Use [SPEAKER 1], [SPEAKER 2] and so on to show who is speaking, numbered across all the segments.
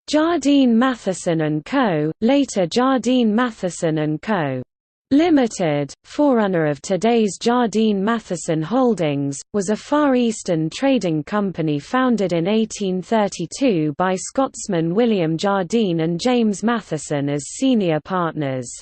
[SPEAKER 1] Jardine Matheson Co., later Jardine Matheson Co. Limited, forerunner of today's Jardine Matheson Holdings, was a Far Eastern trading company founded in 1832 by Scotsmen William Jardine and James Matheson as senior partners.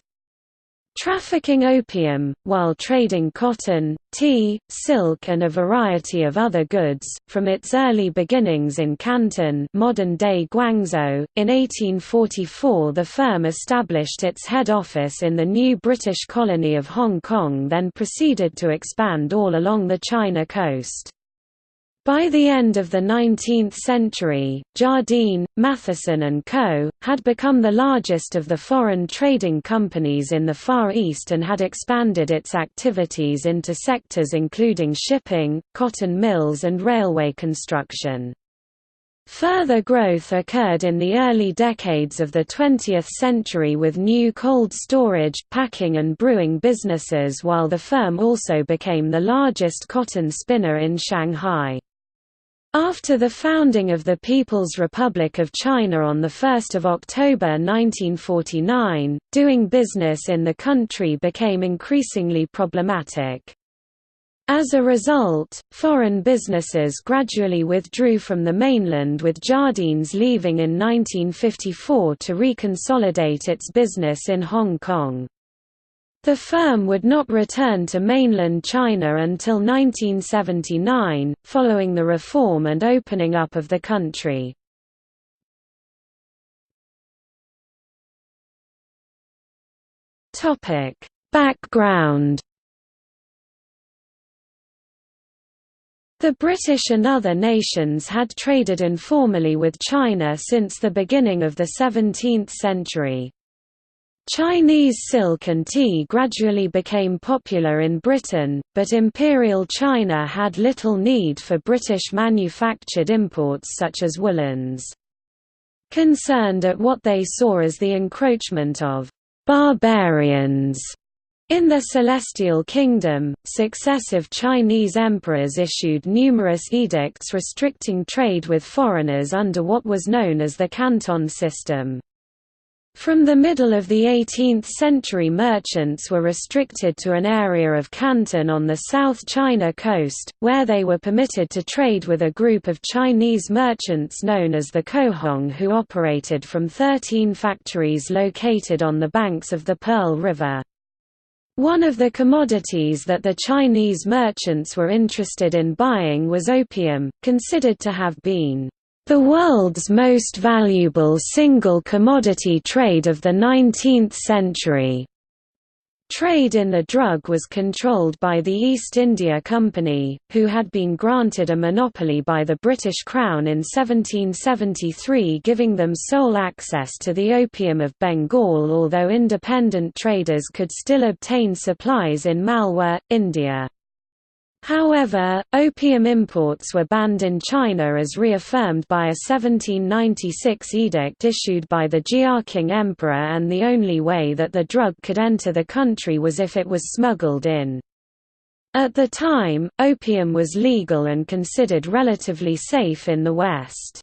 [SPEAKER 1] Trafficking opium, while trading cotton, tea, silk and a variety of other goods, from its early beginnings in Canton, modern-day Guangzhou. In 1844 the firm established its head office in the new British colony of Hong Kong, then proceeded to expand all along the China coast. By the end of the 19th century, Jardine, Matheson Co. had become the largest of the foreign trading companies in the Far East and had expanded its activities into sectors including shipping, cotton mills and railway construction. Further growth occurred in the early decades of the 20th century with new cold storage, packing and brewing businesses, while the firm also became the largest cotton spinner in Shanghai. After the founding of the People's Republic of China on 1 October 1949, doing business in the country became increasingly problematic. As a result, foreign businesses gradually withdrew from the mainland, with Jardines leaving in 1954 to reconsolidate its business in Hong Kong. The firm would not return to mainland China until 1979, following the reform and opening up of the country. Background. The British and other nations had traded informally with China since the beginning of the 17th century. Chinese silk and tea gradually became popular in Britain, but Imperial China had little need for British-manufactured imports such as woolens. Concerned at what they saw as the encroachment of «barbarians» in the Celestial Kingdom, successive Chinese emperors issued numerous edicts restricting trade with foreigners under what was known as the Canton system. From the middle of the 18th century, merchants were restricted to an area of Canton on the South China coast, where they were permitted to trade with a group of Chinese merchants known as the Kohong, who operated from 13 factories located on the banks of the Pearl River. One of the commodities that the Chinese merchants were interested in buying was opium, considered to have been the world's most valuable single commodity trade of the 19th century. Trade in the drug was controlled by the East India Company, who had been granted a monopoly by the British Crown in 1773, giving them sole access to the opium of Bengal, although independent traders could still obtain supplies in Malwa, India. However, opium imports were banned in China as reaffirmed by a 1796 edict issued by the Jiaqing Emperor, and the only way that the drug could enter the country was if it was smuggled in. At the time, opium was legal and considered relatively safe in the West.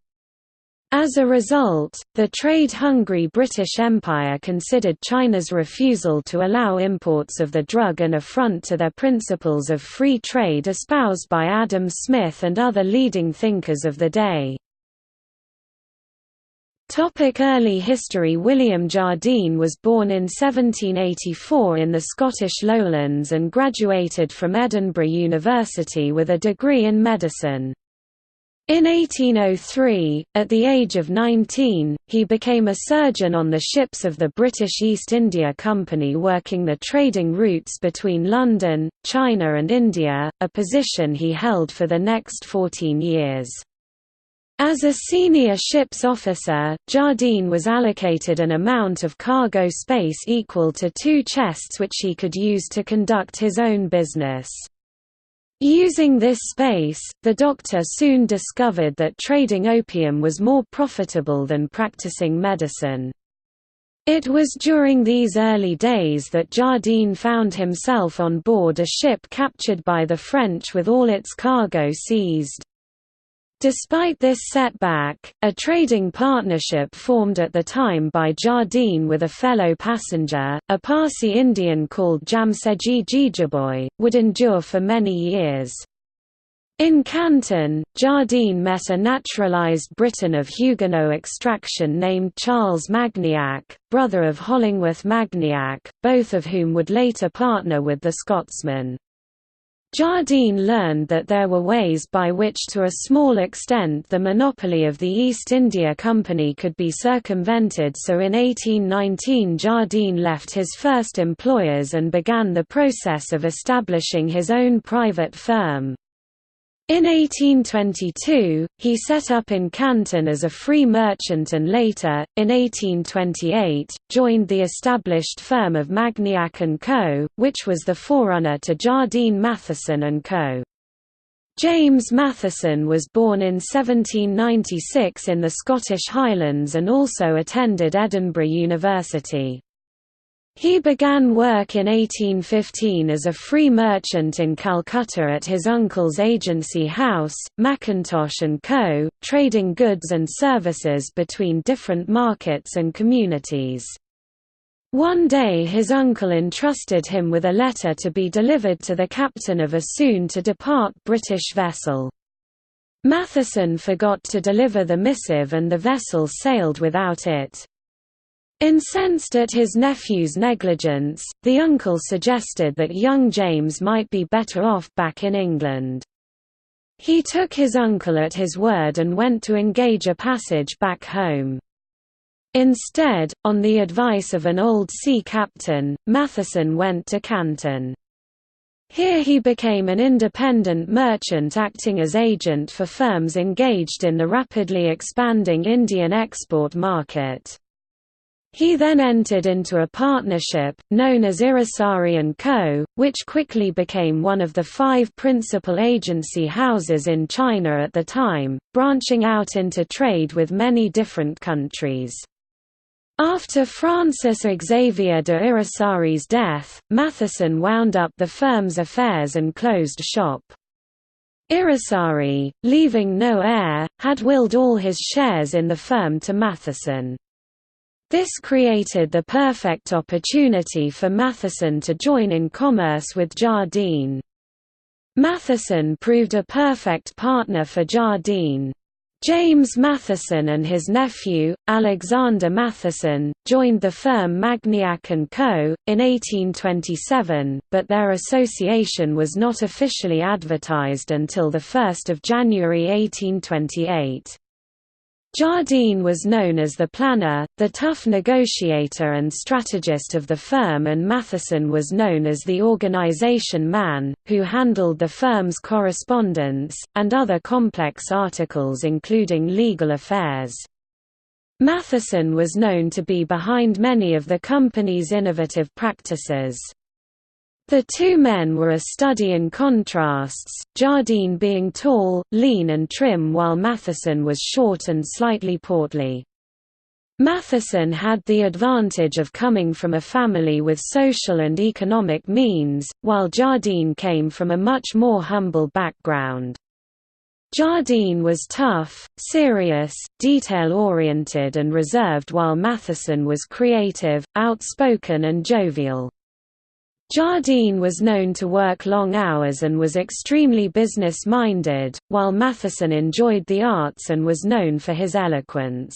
[SPEAKER 1] As a result, the trade-hungry British Empire considered China's refusal to allow imports of the drug an affront to their principles of free trade espoused by Adam Smith and other leading thinkers of the day. Early history. William Jardine was born in 1784 in the Scottish Lowlands and graduated from Edinburgh University with a degree in medicine. In 1803, at the age of 19, he became a surgeon on the ships of the British East India Company working the trading routes between London, China and India, a position he held for the next 14 years. As a senior ship's officer, Jardine was allocated an amount of cargo space equal to 2 chests which he could use to conduct his own business. Using this space, the doctor soon discovered that trading opium was more profitable than practicing medicine. It was during these early days that Jardine found himself on board a ship captured by the French with all its cargo seized. Despite this setback, a trading partnership formed at the time by Jardine with a fellow passenger, a Parsi Indian called Jamseji Jijaboy, would endure for many years. In Canton, Jardine met a naturalised Briton of Huguenot extraction named Charles Magniac, brother of Hollingworth Magniac, both of whom would later partner with the Scotsman. Jardine learned that there were ways by which to a small extent the monopoly of the East India Company could be circumvented, so in 1819 Jardine left his first employers and began the process of establishing his own private firm. In 1822, he set up in Canton as a free merchant and later, in 1828, joined the established firm of Magniac & Co., which was the forerunner to Jardine Matheson Co. James Matheson was born in 1796 in the Scottish Highlands and also attended Edinburgh University. He began work in 1815 as a free merchant in Calcutta at his uncle's agency house, Mackintosh & Co., trading goods and services between different markets and communities. One day his uncle entrusted him with a letter to be delivered to the captain of a soon-to-depart British vessel. Matheson forgot to deliver the missive and the vessel sailed without it. Incensed at his nephew's negligence, the uncle suggested that young James might be better off back in England. He took his uncle at his word and went to engage a passage back home. Instead, on the advice of an old sea captain, Matheson went to Canton. Here he became an independent merchant acting as agent for firms engaged in the rapidly expanding Indian export market. He then entered into a partnership, known as Irasari & Co., which quickly became one of the 5 principal agency houses in China at the time, branching out into trade with many different countries. After Francis Xavier de Irasari's death, Matheson wound up the firm's affairs and closed shop. Irasari, leaving no heir, had willed all his shares in the firm to Matheson. This created the perfect opportunity for Matheson to join in commerce with Jardine. Matheson proved a perfect partner for Jardine. James Matheson and his nephew, Alexander Matheson, joined the firm Magniac & Co. in 1827, but their association was not officially advertised until 1 January 1828. Jardine was known as the planner, the tough negotiator and strategist of the firm, and Matheson was known as the organization man, who handled the firm's correspondence, and other complex articles including legal affairs. Matheson was known to be behind many of the company's innovative practices. The two men were a study in contrasts, Jardine being tall, lean and trim while Matheson was short and slightly portly. Matheson had the advantage of coming from a family with social and economic means, while Jardine came from a much more humble background. Jardine was tough, serious, detail-oriented and reserved, while Matheson was creative, outspoken and jovial. Jardine was known to work long hours and was extremely business-minded, while Matheson enjoyed the arts and was known for his eloquence.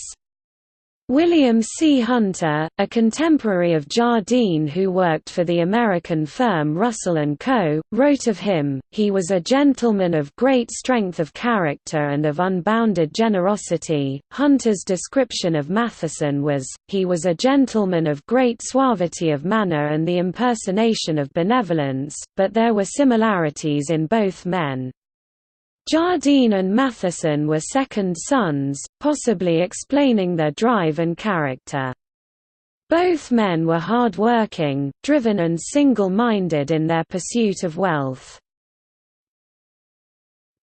[SPEAKER 1] William C. Hunter, a contemporary of Jardine who worked for the American firm Russell & Co., wrote of him, "He was a gentleman of great strength of character and of unbounded generosity." Hunter's description of Matheson was, "He was a gentleman of great suavity of manner and the impersonation of benevolence," but there were similarities in both men. Jardine and Matheson were second sons, possibly explaining their drive and character. Both men were hard-working, driven and single-minded in their pursuit of wealth.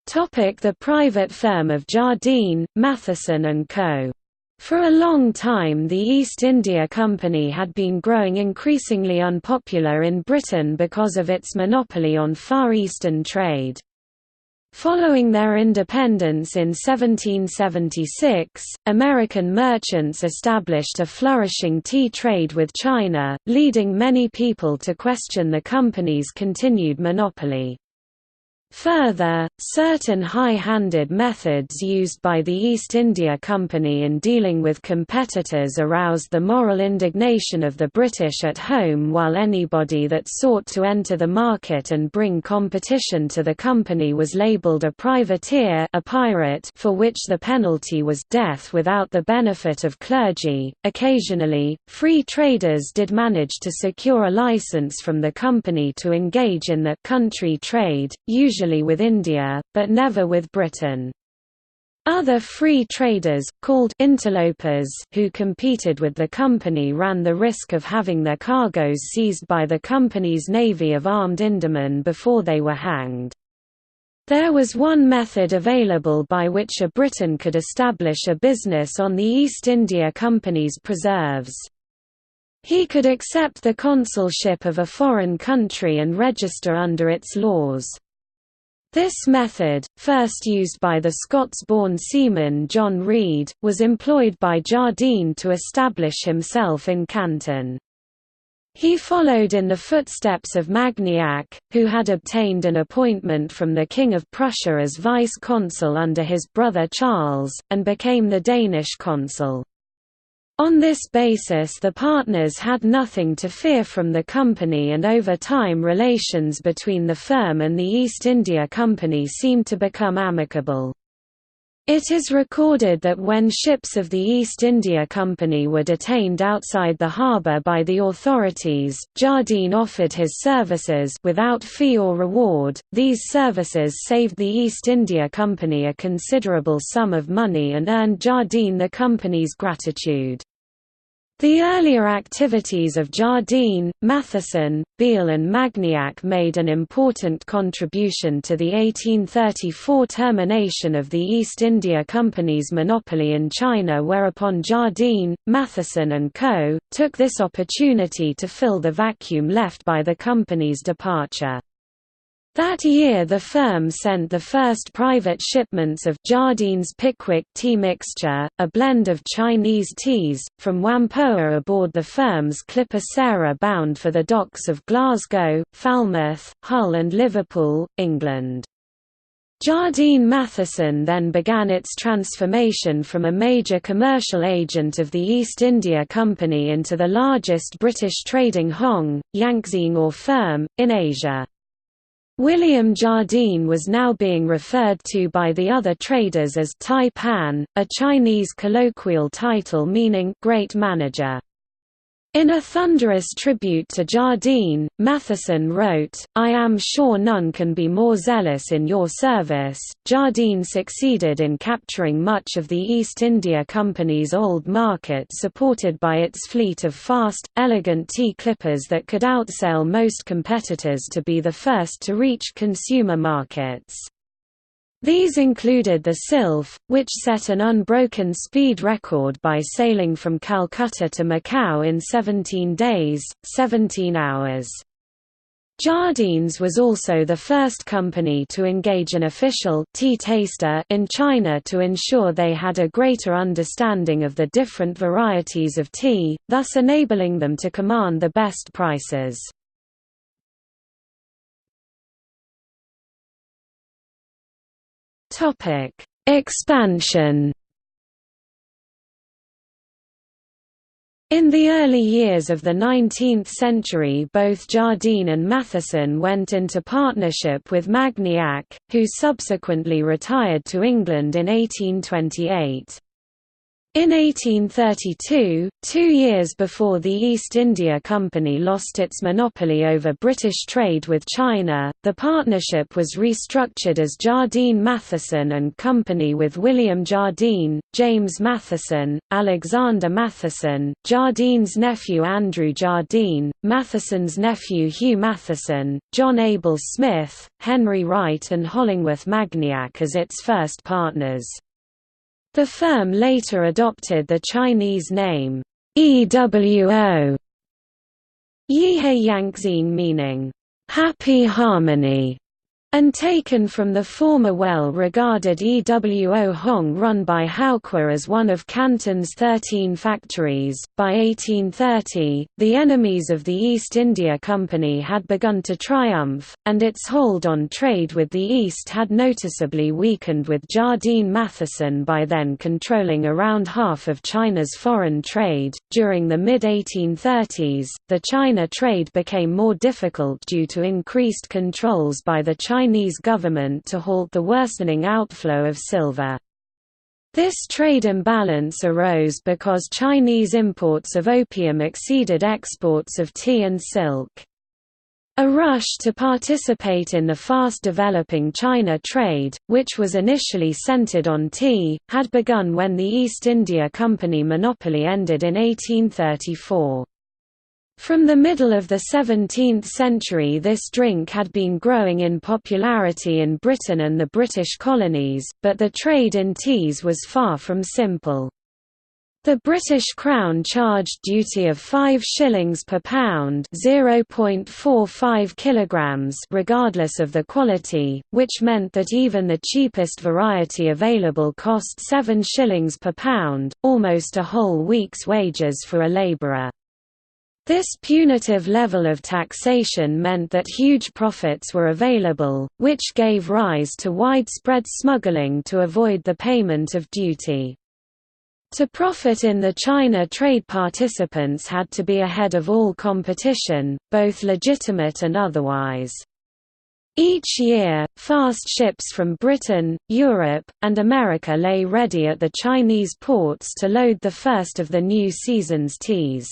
[SPEAKER 1] The private firm of Jardine, Matheson & Co. For a long time the East India Company had been growing increasingly unpopular in Britain because of its monopoly on Far Eastern trade. Following their independence in 1776, American merchants established a flourishing tea trade with China, leading many people to question the company's continued monopoly. Further, certain high-handed methods used by the East India Company in dealing with competitors aroused the moral indignation of the British at home, while anybody that sought to enter the market and bring competition to the company was labelled a privateer, a pirate, for which the penalty was death without the benefit of clergy. Occasionally, free traders did manage to secure a license from the company to engage in the country trade, usually with India, but never with Britain. Other free traders, called interlopers, who competed with the company ran the risk of having their cargoes seized by the company's navy of armed Indiamen before they were hanged. There was one method available by which a Briton could establish a business on the East India Company's preserves. He could accept the consulship of a foreign country and register under its laws. This method, first used by the Scots-born seaman John Reid, was employed by Jardine to establish himself in Canton. He followed in the footsteps of Magniac, who had obtained an appointment from the King of Prussia as vice-consul under his brother Charles, and became the Danish consul. On this basis the partners had nothing to fear from the company, and over time relations between the firm and the East India Company seemed to become amicable. It is recorded that when ships of the East India Company were detained outside the harbour by the authorities, Jardine offered his services without fee or reward. These services saved the East India Company a considerable sum of money and earned Jardine the company's gratitude. The earlier activities of Jardine, Matheson, Beale and Magniac made an important contribution to the 1834 termination of the East India Company's monopoly in China, whereupon Jardine, Matheson Co. took this opportunity to fill the vacuum left by the company's departure. That year the firm sent the first private shipments of Jardine's Pickwick tea mixture, a blend of Chinese teas, from Whampoa aboard the firm's clipper Sarah, bound for the docks of Glasgow, Falmouth, Hull and Liverpool, England. Jardine Matheson then began its transformation from a major commercial agent of the East India Company into the largest British trading Hong, Yangtze or firm, in Asia. William Jardine was now being referred to by the other traders as Tai Pan, a Chinese colloquial title meaning great manager. In a thunderous tribute to Jardine, Matheson wrote, "I am sure none can be more zealous in your service." Jardine succeeded in capturing much of the East India Company's old market, supported by its fleet of fast, elegant tea clippers that could outsail most competitors to be the first to reach consumer markets. These included the Sylph, which set an unbroken speed record by sailing from Calcutta to Macau in 17 days, 17 hours. Jardines was also the first company to engage an official tea taster in China to ensure they had a greater understanding of the different varieties of tea, thus enabling them to command the best prices. Expansion. In the early years of the 19th century, both Jardine and Matheson went into partnership with Magniac, who subsequently retired to England in 1828. In 1832, 2 years before the East India Company lost its monopoly over British trade with China, the partnership was restructured as Jardine Matheson and Company with William Jardine, James Matheson, Alexander Matheson, Jardine's nephew Andrew Jardine, Matheson's nephew Hugh Matheson, John Abel Smith, Henry Wright and Hollingworth Magniac as its first partners. The firm later adopted the Chinese name, EWO, Yihai Yangxing, meaning, happy harmony, and taken from the former well-regarded EWO Hong run by Haokua as one of Canton's 13 factories. By 1830, the enemies of the East India Company had begun to triumph, and its hold on trade with the East had noticeably weakened, with Jardine Matheson by then controlling around half of China's foreign trade. During the mid-1830s, the China trade became more difficult due to increased controls by the Chinese government to halt the worsening outflow of silver. This trade imbalance arose because Chinese imports of opium exceeded exports of tea and silk. A rush to participate in the fast-developing China trade, which was initially centered on tea, had begun when the East India Company monopoly ended in 1834. From the middle of the 17th century, this drink had been growing in popularity in Britain and the British colonies, but the trade in teas was far from simple. The British Crown charged duty of 5 shillings per pound (0.45 kilograms) regardless of the quality, which meant that even the cheapest variety available cost 7 shillings per pound, almost a whole week's wages for a labourer. This punitive level of taxation meant that huge profits were available, which gave rise to widespread smuggling to avoid the payment of duty. To profit in the China trade, participants had to be ahead of all competition, both legitimate and otherwise. Each year, fast ships from Britain, Europe, and America lay ready at the Chinese ports to load the first of the new season's teas.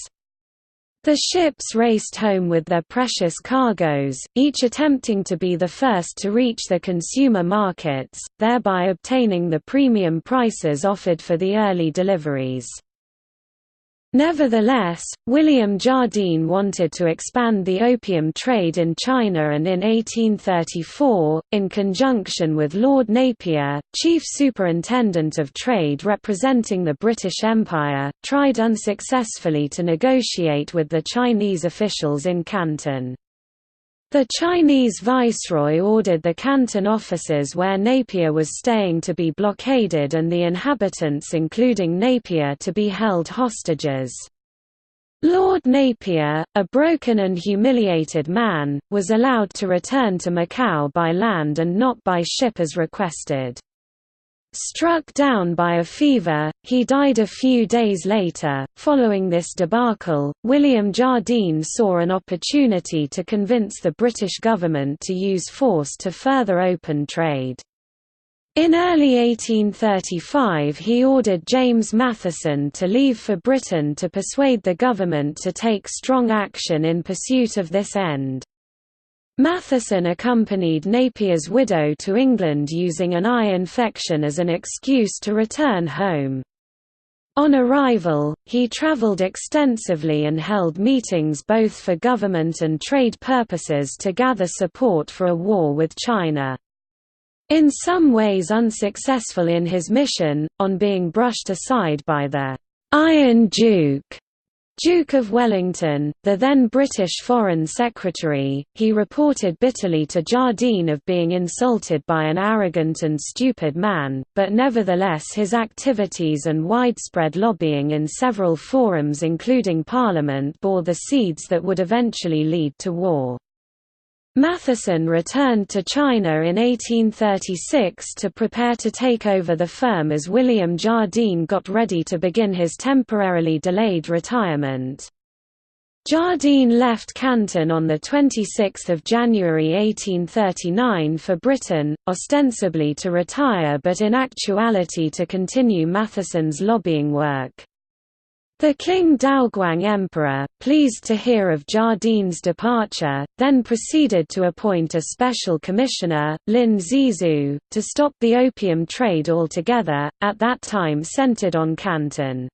[SPEAKER 1] The ships raced home with their precious cargoes, each attempting to be the first to reach the consumer markets, thereby obtaining the premium prices offered for the early deliveries. Nevertheless, William Jardine wanted to expand the opium trade in China, and in 1834, in conjunction with Lord Napier, Chief Superintendent of Trade representing the British Empire, tried unsuccessfully to negotiate with the Chinese officials in Canton. The Chinese viceroy ordered the Canton offices where Napier was staying to be blockaded and the inhabitants, including Napier, to be held hostages. Lord Napier, a broken and humiliated man, was allowed to return to Macau by land and not by ship as requested. Struck down by a fever, he died a few days later. Following this debacle, William Jardine saw an opportunity to convince the British government to use force to further open trade. In early 1835 he ordered James Matheson to leave for Britain to persuade the government to take strong action in pursuit of this end. Matheson accompanied Napier's widow to England using an eye infection as an excuse to return home. On arrival, he travelled extensively and held meetings both for government and trade purposes to gather support for a war with China. In some ways unsuccessful in his mission, on being brushed aside by the Iron Duke of Wellington, the then British Foreign Secretary, he reported bitterly to Jardine of being insulted by an arrogant and stupid man, but nevertheless his activities and widespread lobbying in several forums including Parliament bore the seeds that would eventually lead to war. Matheson returned to China in 1836 to prepare to take over the firm as William Jardine got ready to begin his temporarily delayed retirement. Jardine left Canton on 26 January 1839 for Britain, ostensibly to retire but in actuality to continue Matheson's lobbying work. The King Daoguang Emperor, pleased to hear of Jardine's departure, then proceeded to appoint a special commissioner, Lin Zizhu, to stop the opium trade altogether, at that time centered on Canton.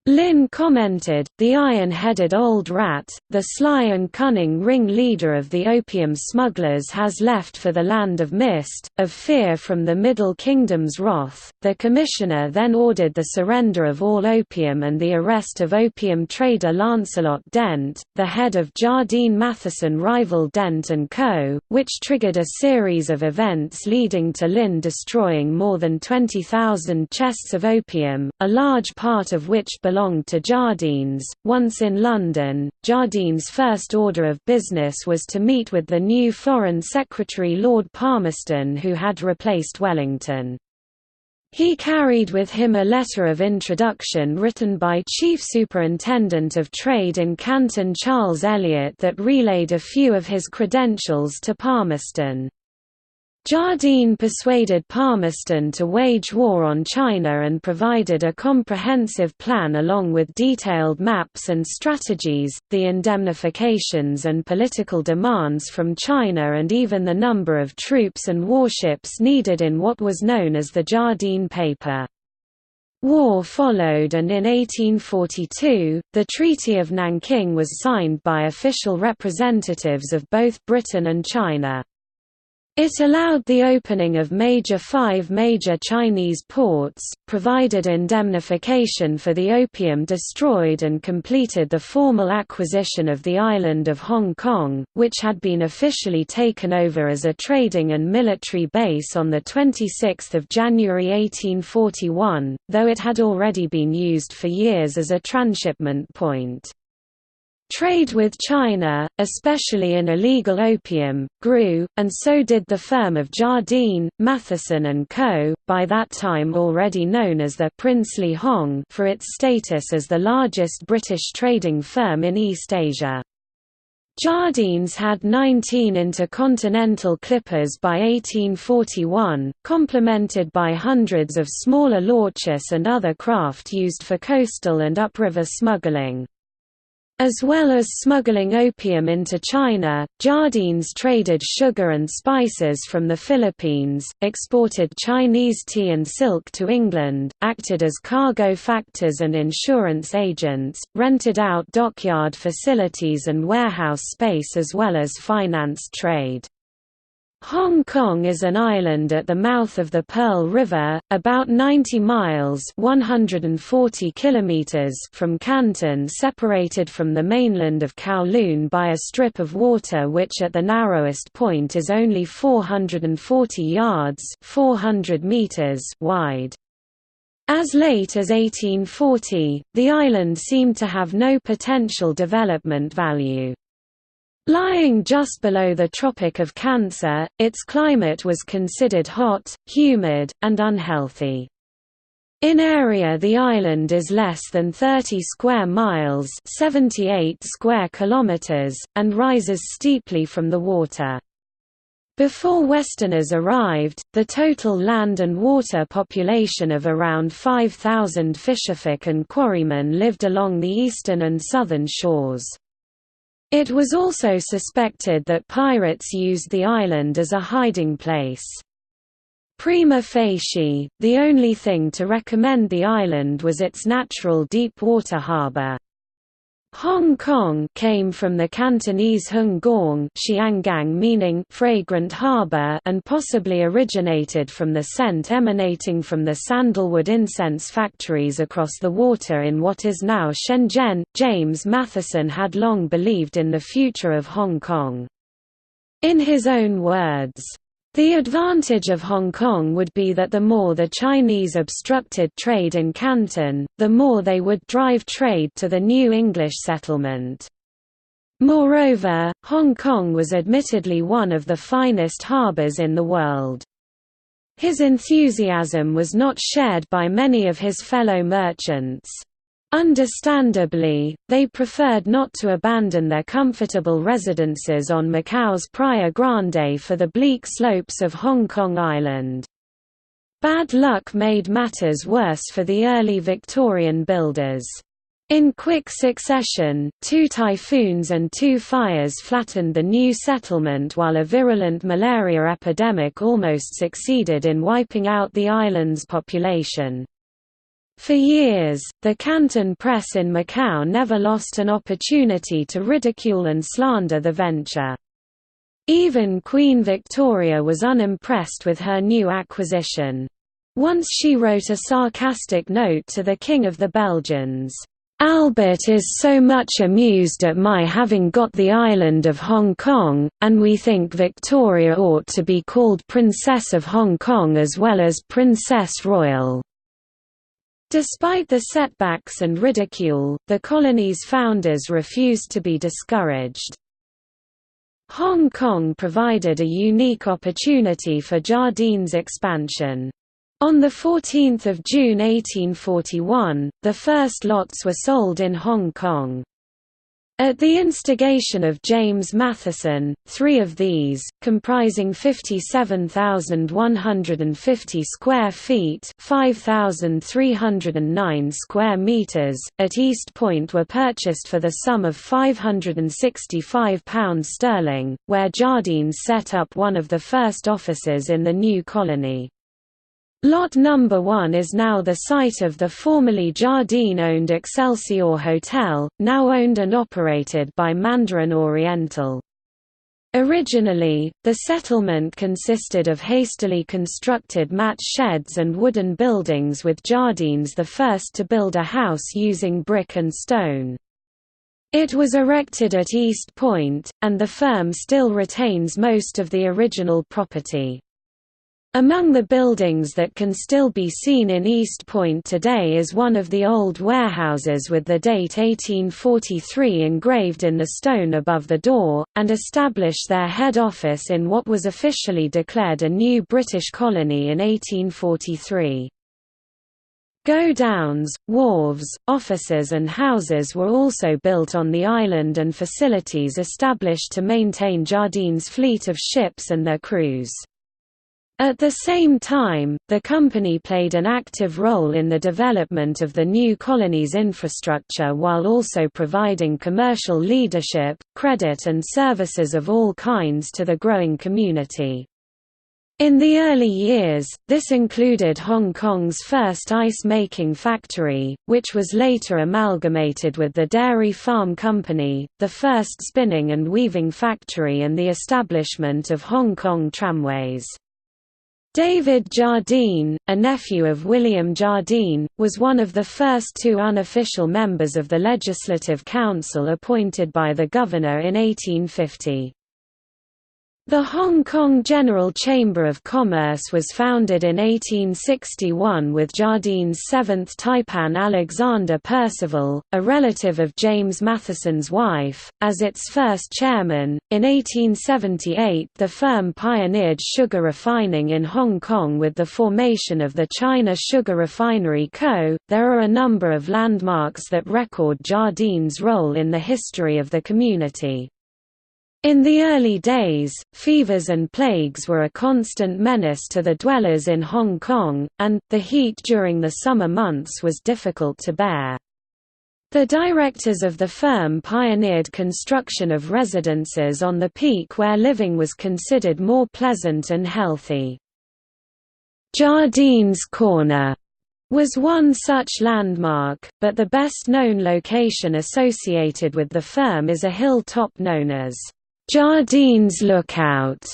[SPEAKER 1] Lin commented, "The iron-headed old rat, the sly and cunning ringleader of the opium smugglers has left for the land of mist, of fear from the Middle Kingdom's wrath." The commissioner then ordered the surrender of all opium and the arrest of opium trader Lancelot Dent, the head of Jardine Matheson rival Dent & Co., which triggered a series of events leading to Lin destroying more than 20,000 chests of opium, a large part of which belonged to Jardines. Once in London, Jardine's first order of business was to meet with the new Foreign Secretary Lord Palmerston, who had replaced Wellington. He carried with him a letter of introduction written by Chief Superintendent of Trade in Canton Charles Elliot that relayed a few of his credentials to Palmerston. Jardine persuaded Palmerston to wage war on China and provided a comprehensive plan along with detailed maps and strategies, the indemnifications and political demands from China, and even the number of troops and warships needed in what was known as the Jardine Paper. War followed, and in 1842, the Treaty of Nanking was signed by official representatives of both Britain and China. It allowed the opening of five major Chinese ports, provided indemnification for the opium destroyed, and completed the formal acquisition of the island of Hong Kong, which had been officially taken over as a trading and military base on 26 January 1841, though it had already been used for years as a transshipment point. Trade with China, especially in illegal opium, grew, and so did the firm of Jardine, Matheson Co., by that time already known as the Princely Hong, for its status as the largest British trading firm in East Asia. Jardines had 19 intercontinental clippers by 1841, complemented by hundreds of smaller launches and other craft used for coastal and upriver smuggling. As well as smuggling opium into China, Jardines traded sugar and spices from the Philippines, exported Chinese tea and silk to England, acted as cargo factors and insurance agents, rented out dockyard facilities and warehouse space, as well as financed trade. Hong Kong is an island at the mouth of the Pearl River, about 90 miles (140 kilometers) from Canton, separated from the mainland of Kowloon by a strip of water which at the narrowest point is only 440 yards (400 meters) wide. As late as 1840, the island seemed to have no potential development value. Lying just below the Tropic of Cancer, its climate was considered hot, humid, and unhealthy. In area, the island is less than 30 square miles (78 square kilometers) and rises steeply from the water. Before Westerners arrived, the total land and water population of around 5,000 fisherfolk and quarrymen lived along the eastern and southern shores. It was also suspected that pirates used the island as a hiding place. Prima facie, the only thing to recommend the island was its natural deep-water harbour. Hong Kong came from the Cantonese Hung Gong, Xianggang meaning fragrant harbour, and possibly originated from the scent emanating from the sandalwood incense factories across the water in what is now Shenzhen. James Matheson had long believed in the future of Hong Kong. In his own words, "The advantage of Hong Kong would be that the more the Chinese obstructed trade in Canton, the more they would drive trade to the new English settlement. Moreover, Hong Kong was admittedly one of the finest harbours in the world." His enthusiasm was not shared by many of his fellow merchants. Understandably, they preferred not to abandon their comfortable residences on Macau's Praia Grande for the bleak slopes of Hong Kong Island. Bad luck made matters worse for the early Victorian builders. In quick succession, 2 typhoons and 2 fires flattened the new settlement, while a virulent malaria epidemic almost succeeded in wiping out the island's population. For years, the Canton press in Macau never lost an opportunity to ridicule and slander the venture. Even Queen Victoria was unimpressed with her new acquisition. Once she wrote a sarcastic note to the King of the Belgians, "Albert is so much amused at my having got the island of Hong Kong, and we think Victoria ought to be called Princess of Hong Kong as well as Princess Royal." Despite the setbacks and ridicule, the colony's founders refused to be discouraged. Hong Kong provided a unique opportunity for Jardine's expansion. On 14 June 1841, the first lots were sold in Hong Kong. At the instigation of James Matheson, 3 of these, comprising 57,150 square feet (5,309 square meters) at East Point were purchased for the sum of £565, where Jardine set up one of the first offices in the new colony. Lot No. 1 is now the site of the formerly Jardine-owned Excelsior Hotel, now owned and operated by Mandarin Oriental. Originally, the settlement consisted of hastily constructed mat sheds and wooden buildings, with Jardines the first to build a house using brick and stone. It was erected at East Point, and the firm still retains most of the original property. Among the buildings that can still be seen in East Point today is one of the old warehouses with the date 1843 engraved in the stone above the door, and established their head office in what was officially declared a new British colony in 1843. Go-downs, wharves, offices and houses were also built on the island and facilities established to maintain Jardine's fleet of ships and their crews. At the same time, the company played an active role in the development of the new colony's infrastructure while also providing commercial leadership, credit and services of all kinds to the growing community. In the early years, this included Hong Kong's first ice-making factory, which was later amalgamated with the Dairy Farm Company, the first spinning and weaving factory, and the establishment of Hong Kong Tramways. David Jardine, a nephew of William Jardine, was one of the first 2 unofficial members of the Legislative Council appointed by the governor in 1850. The Hong Kong General Chamber of Commerce was founded in 1861 with Jardine's 7th taipan Alexander Percival, a relative of James Matheson's wife, as its first chairman. In 1878, the firm pioneered sugar refining in Hong Kong with the formation of the China Sugar Refinery Co. There are a number of landmarks that record Jardine's role in the history of the community. In the early days, fevers and plagues were a constant menace to the dwellers in Hong Kong, and the heat during the summer months was difficult to bear. The directors of the firm pioneered construction of residences on the peak where living was considered more pleasant and healthy. Jardine's Corner was one such landmark, but the best-known location associated with the firm is a hilltop known as Jardine's Lookout.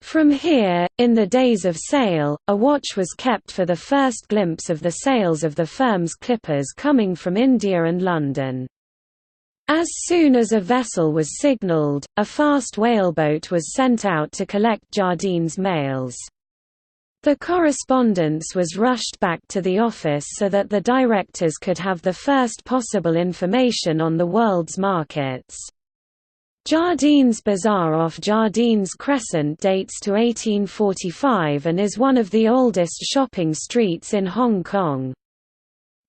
[SPEAKER 1] From here, in the days of sail, a watch was kept for the first glimpse of the sails of the firm's clippers coming from India and London. As soon as a vessel was signalled, a fast whaleboat was sent out to collect Jardine's mails. The correspondence was rushed back to the office so that the directors could have the first possible information on the world's markets. Jardine's Bazaar off Jardine's Crescent dates to 1845 and is one of the oldest shopping streets in Hong Kong.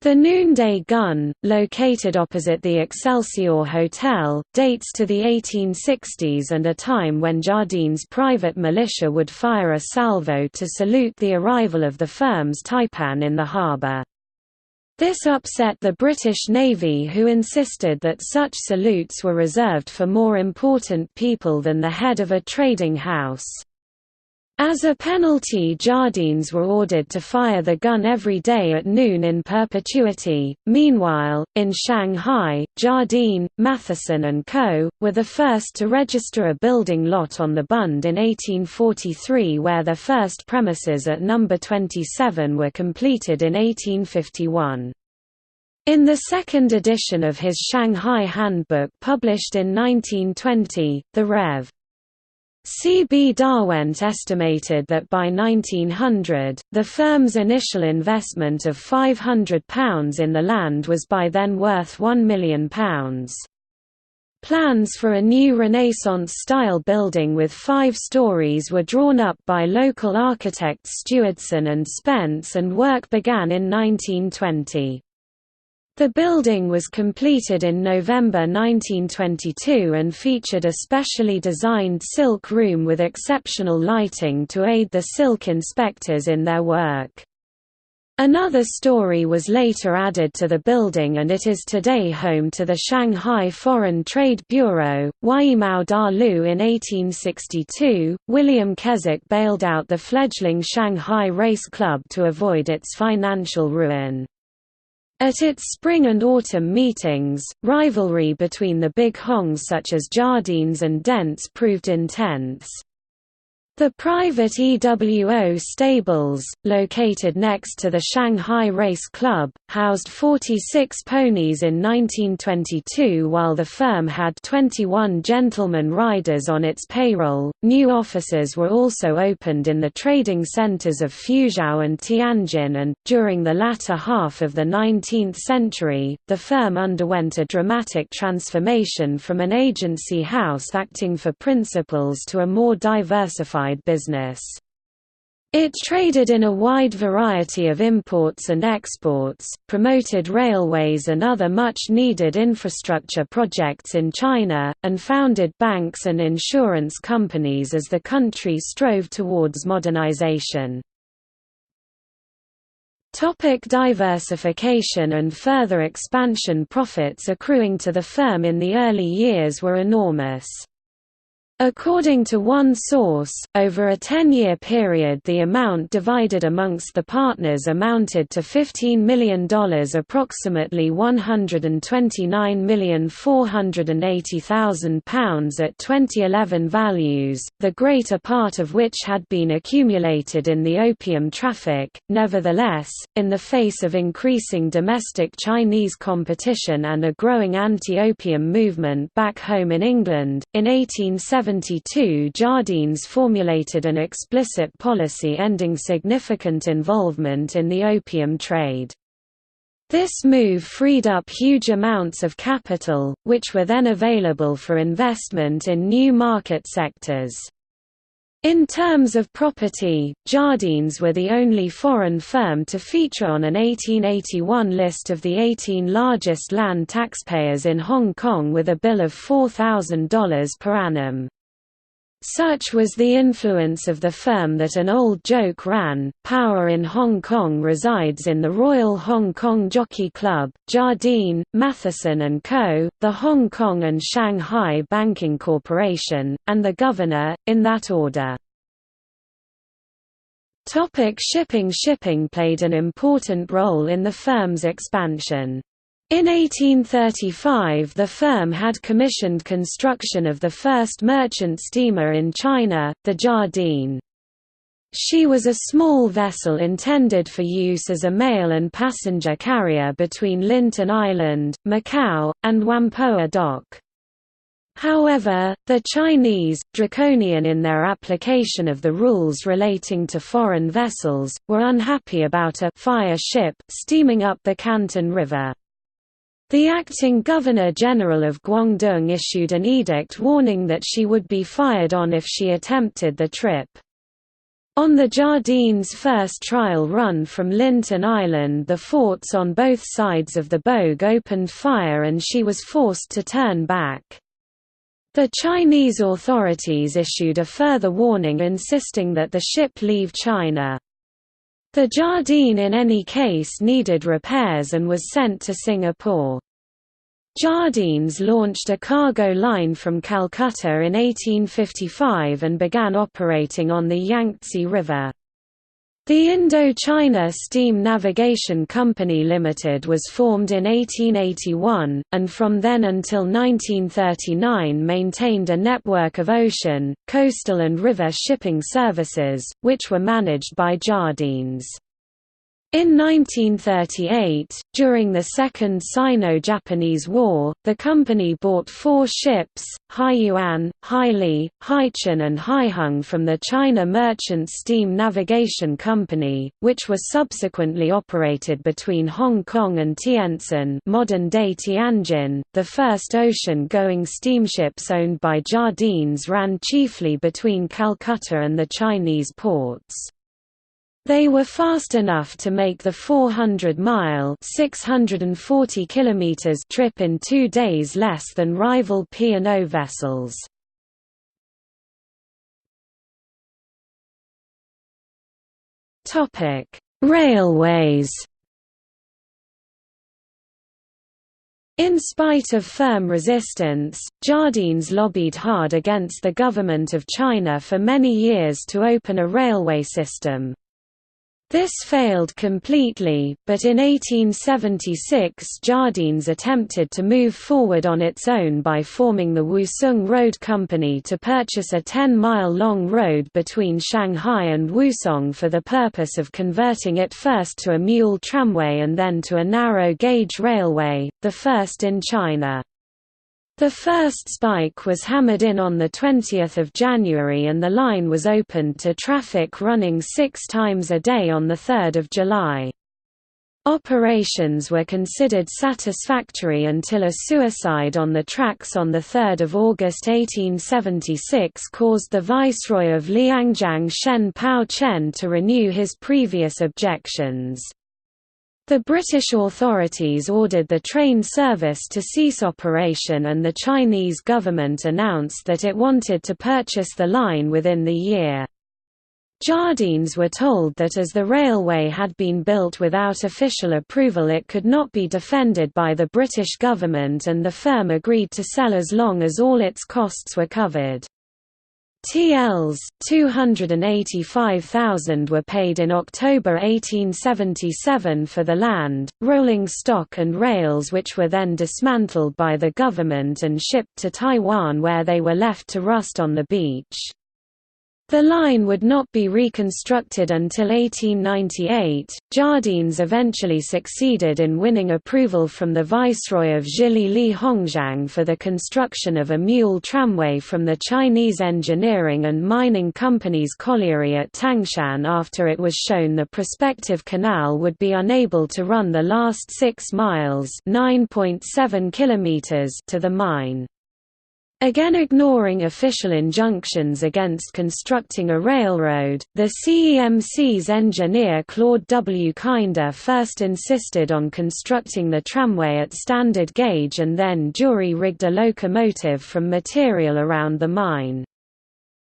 [SPEAKER 1] The Noonday Gun, located opposite the Excelsior Hotel, dates to the 1860s and a time when Jardine's private militia would fire a salvo to salute the arrival of the firm's taipan in the harbour. This upset the British Navy, who insisted that such salutes were reserved for more important people than the head of a trading house. As a penalty, Jardines were ordered to fire the gun every day at noon in perpetuity. Meanwhile, in Shanghai, Jardine, Matheson Co. were the first to register a building lot on the Bund in 1843, where their first premises at No. 27 were completed in 1851. In the second edition of his Shanghai Handbook published in 1920, the Rev. C. B. Darwent estimated that by 1900, the firm's initial investment of £500 in the land was by then worth £1 million. Plans for a new Renaissance-style building with 5 stories were drawn up by local architects Stewardson and Spence, and work began in 1920. The building was completed in November 1922 and featured a specially designed silk room with exceptional lighting to aid the silk inspectors in their work. Another story was later added to the building, and it is today home to the Shanghai Foreign Trade Bureau. Weimao Da Lu in 1862, William Keswick bailed out the fledgling Shanghai Race Club to avoid its financial ruin. At its spring and autumn meetings, rivalry between the big hongs such as Jardines and Dents proved intense. The private EWO stables, located next to the Shanghai Race Club, housed 46 ponies in 1922, while the firm had 21 gentleman riders on its payroll. New offices were also opened in the trading centers of Fuzhou and Tianjin, and, during the latter half of the 19th century, the firm underwent a dramatic transformation from an agency house acting for principals to a more diversified business. It traded in a wide variety of imports and exports, promoted railways and other much-needed infrastructure projects in China, and founded banks and insurance companies as the country strove towards modernization. Diversification and further expansion. Profits accruing to the firm in the early years were enormous. According to one source, over a 10-year period the amount divided amongst the partners amounted to $15 million, approximately £129,480,000 at 2011 values, the greater part of which had been accumulated in the opium traffic. Nevertheless, in the face of increasing domestic Chinese competition and a growing anti-opium movement back home in England, in 1872 Jardines formulated an explicit policy ending significant involvement in the opium trade. This move freed up huge amounts of capital, which were then available for investment in new market sectors. In terms of property, Jardines were the only foreign firm to feature on an 1881 list of the 18 largest land taxpayers in Hong Kong with a bill of $4,000 per annum. Such was the influence of the firm that an old joke ran, "Power in Hong Kong resides in the Royal Hong Kong Jockey Club, Jardine, Matheson Co., the Hong Kong and Shanghai Banking Corporation, and the Governor," in that order. Shipping played an important role in the firm's expansion. In 1835 the firm had commissioned construction of the first merchant steamer in China, the Jardine. She was a small vessel intended for use as a mail and passenger carrier between Linton Island, Macau, and Whampoa Dock. However, the Chinese, draconian in their application of the rules relating to foreign vessels, were unhappy about a fire ship steaming up the Canton River. The acting Governor-General of Guangdong issued an edict warning that she would be fired on if she attempted the trip. On the Jardine's first trial run from Linton Island, the forts on both sides of the Bogue opened fire and she was forced to turn back. The Chinese authorities issued a further warning insisting that the ship leave China. The Jardine in any case needed repairs and was sent to Singapore. Jardines launched a cargo line from Calcutta in 1855 and began operating on the Yangtze River. The Indo-China Steam Navigation Company Limited was formed in 1881, and from then until 1939 maintained a network of ocean, coastal and river shipping services, which were managed by Jardines. In 1938, during the Second Sino-Japanese War, the company bought 4 ships, Haiyuan, Haili, Haichun and Haihung from the China Merchant Steam Navigation Company, which were subsequently operated between Hong Kong and Tientsin, modern-day Tianjin. The first ocean-going steamships owned by Jardines ran chiefly between Calcutta and the Chinese ports. They were fast enough to make the 400-mile (640 km) trip in 2 days less than rival P&O vessels. Railways. In spite of firm resistance, Jardines lobbied hard against the government of China for many years to open a railway system. This failed completely, but in 1876 Jardines attempted to move forward on its own by forming the Wusung Road Company to purchase a 10-mile-long road between Shanghai and Wusong for the purpose of converting it first to a mule tramway and then to a narrow-gauge railway, the first in China. The first spike was hammered in on 20 January and the line was opened to traffic running 6 times a day on 3 July. Operations were considered satisfactory until a suicide on the tracks on 3 August 1876 caused the Viceroy of Liangjiang Shen Pao Chen to renew his previous objections. The British authorities ordered the train service to cease operation and the Chinese government announced that it wanted to purchase the line within the year. Jardines were told that as the railway had been built without official approval it could not be defended by the British government and the firm agreed to sell as long as all its costs were covered. TLs 285,000 were paid in October 1877 for the land, rolling stock and rails which were then dismantled by the government and shipped to Taiwan where they were left to rust on the beach. The line would not be reconstructed until 1898. Jardines eventually succeeded in winning approval from the Viceroy of Zhili Li Hongzhang for the construction of a mule tramway from the Chinese Engineering and Mining Company's colliery at Tangshan after it was shown the prospective canal would be unable to run the last 6 miles (9.7 kilometers) to the mine. Again ignoring official injunctions against constructing a railroad, the CEMC's engineer Claude W. Kinder first insisted on constructing the tramway at standard gauge and then jury-rigged a locomotive from material around the mine.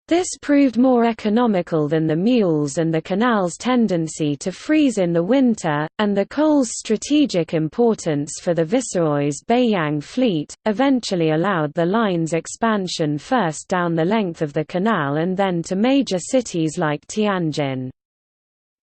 [SPEAKER 1] This proved more economical than the mules, and the canal's tendency to freeze in the winter, and the coal's strategic importance for the Viceroy's Beiyang fleet, eventually allowed the line's expansion first down the length of the canal and then to major cities like Tianjin.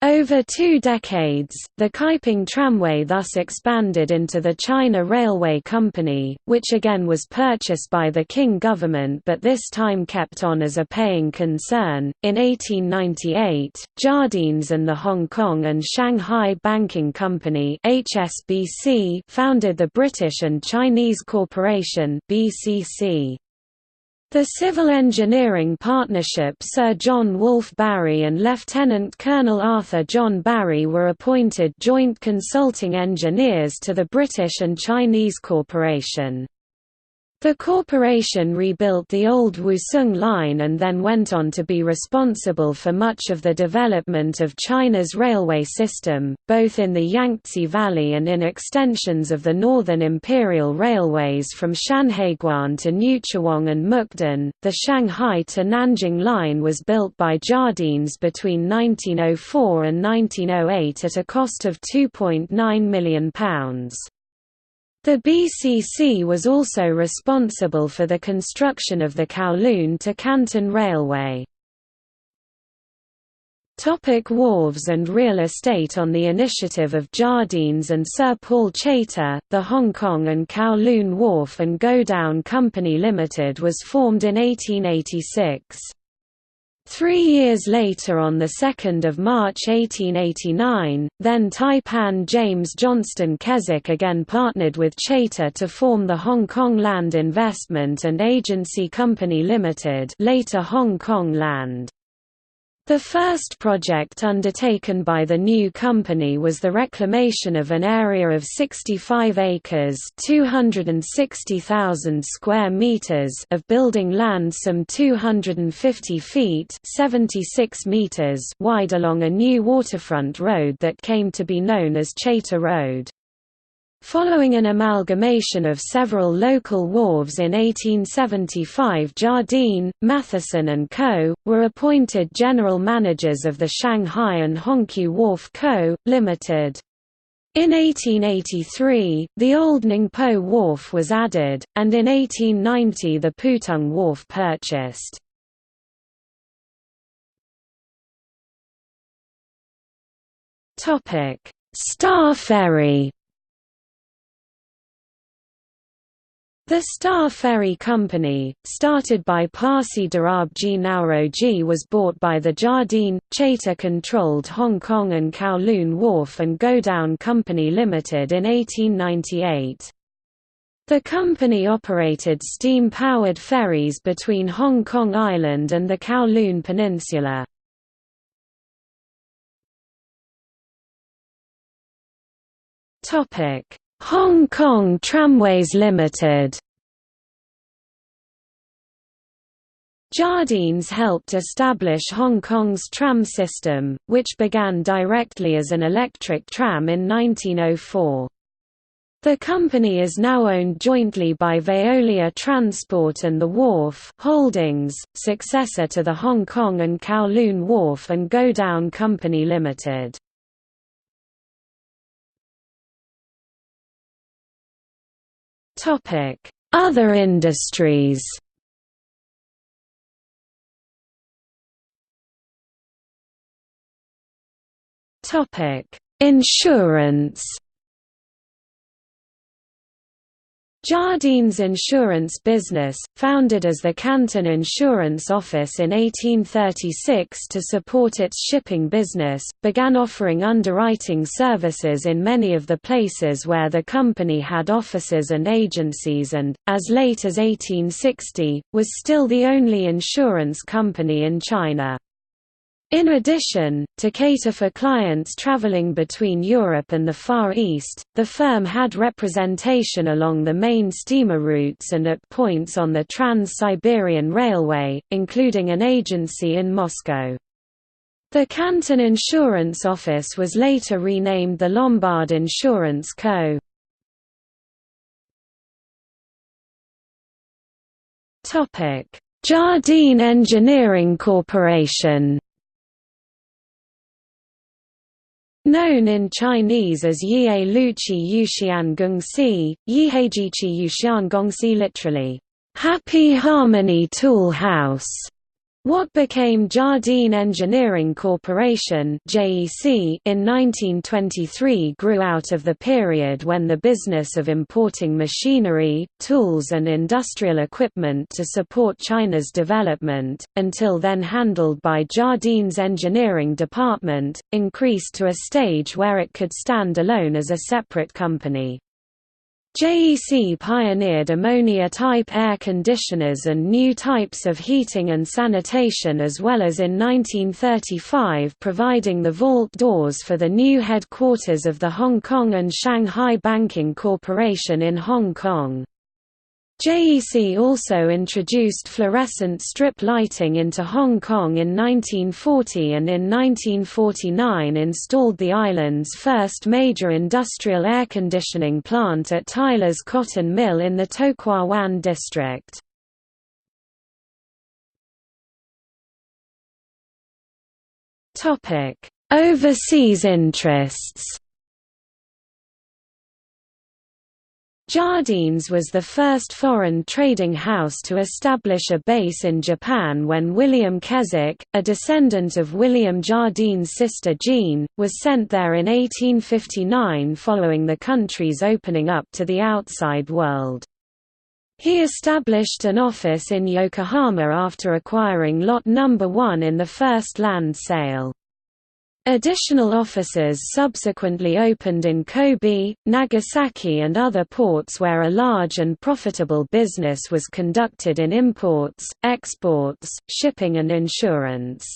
[SPEAKER 1] Over 2 decades, the Kaiping Tramway thus expanded into the China Railway Company, which again was purchased by the Qing government but this time kept on as a paying concern. In 1898, Jardines and the Hong Kong and Shanghai Banking Company (HSBC) founded the British and Chinese Corporation (BCC). The Civil Engineering Partnership Sir John Wolfe Barry and Lieutenant Colonel Arthur John Barry were appointed joint consulting engineers to the British and Chinese Corporation. The corporation rebuilt the old Wusung line and then went on to be responsible for much of the development of China's railway system, both in the Yangtze Valley and in extensions of the Northern Imperial Railways from Shanhaiguan to Newchawang and Mukden. The Shanghai to Nanjing line was built by Jardines between 1904 and 1908 at a cost of £2.9 million. The BCC was also responsible for the construction of the Kowloon to Canton Railway. Wharves and real estate. On the initiative of Jardines and Sir Paul Chater, the Hong Kong and Kowloon Wharf and Go-Down Company Limited was formed in 1886. 3 years later, on 2 March 1889, then Taipan James Johnston Keswick again partnered with Chater to form the Hong Kong Land Investment and Agency Company Limited, later Hong Kong Land. The first project undertaken by the new company was the reclamation of an area of 65 acres (260,000 square meters) of building land some 250 feet (76 meters) wide along a new waterfront road that came to be known as Chater Road. Following an amalgamation of several local wharves in 1875, Jardine, Matheson Co. were appointed general managers of the Shanghai and Hongqiu Wharf Co., Limited. In 1883, the old Ningpo Wharf was added, and in 1890 the Putung Wharf purchased. Star Ferry. The Star Ferry Company, started by Parsi Darabji Nauroji, was bought by the Jardine, Chater-controlled Hong Kong and Kowloon Wharf and Go-Down Company Limited in 1898. The company operated steam-powered ferries between Hong Kong Island and the Kowloon Peninsula. Hong Kong Tramways Limited. Jardines helped establish Hong Kong's tram system, which began directly as an electric tram in 1904. The company is now owned jointly by Veolia Transport and the Wharf Holdings, successor to the Hong Kong and Kowloon Wharf and Go-Down Company Limited. Other industries. Insurance. Jardines insurance business, founded as the Canton Insurance Office in 1836 to support its shipping business, began offering underwriting services in many of the places where the company had offices and agencies and, as late as 1860, was still the only insurance company in China. In addition, to cater for clients traveling between Europe and the Far East, the firm had representation along the main steamer routes and at points on the Trans-Siberian Railway, including an agency in Moscow. The Canton Insurance Office was later renamed the Lombard Insurance Co. Jardine Engineering Corporation. Known in Chinese as Yie Luqi Yuxian Gongxi, Yihejiqi Yuxian Gongxi, literally, Happy Harmony Tool House. What became Jardine Engineering Corporation (JEC) in 1923 grew out of the period when the business of importing machinery, tools and industrial equipment to support China's development, until then handled by Jardine's engineering department, increased to a stage where it could stand alone as a separate company. JEC pioneered ammonia-type air conditioners and new types of heating and sanitation, as well as in 1935 providing the vault doors for the new headquarters of the Hong Kong and Shanghai Banking Corporation in Hong Kong. JEC also introduced fluorescent strip lighting into Hong Kong in 1940 and in 1949 installed the island's first major industrial air conditioning plant at Tyler's Cotton Mill in the To Kwa Wan district. Overseas interests. Jardines was the first foreign trading house to establish a base in Japan when William Keswick, a descendant of William Jardine's sister Jean, was sent there in 1859 following the country's opening up to the outside world. He established an office in Yokohama after acquiring Lot No. 1 in the first land sale. Additional offices subsequently opened in Kobe, Nagasaki and other ports where a large and profitable business was conducted in imports, exports, shipping and insurance.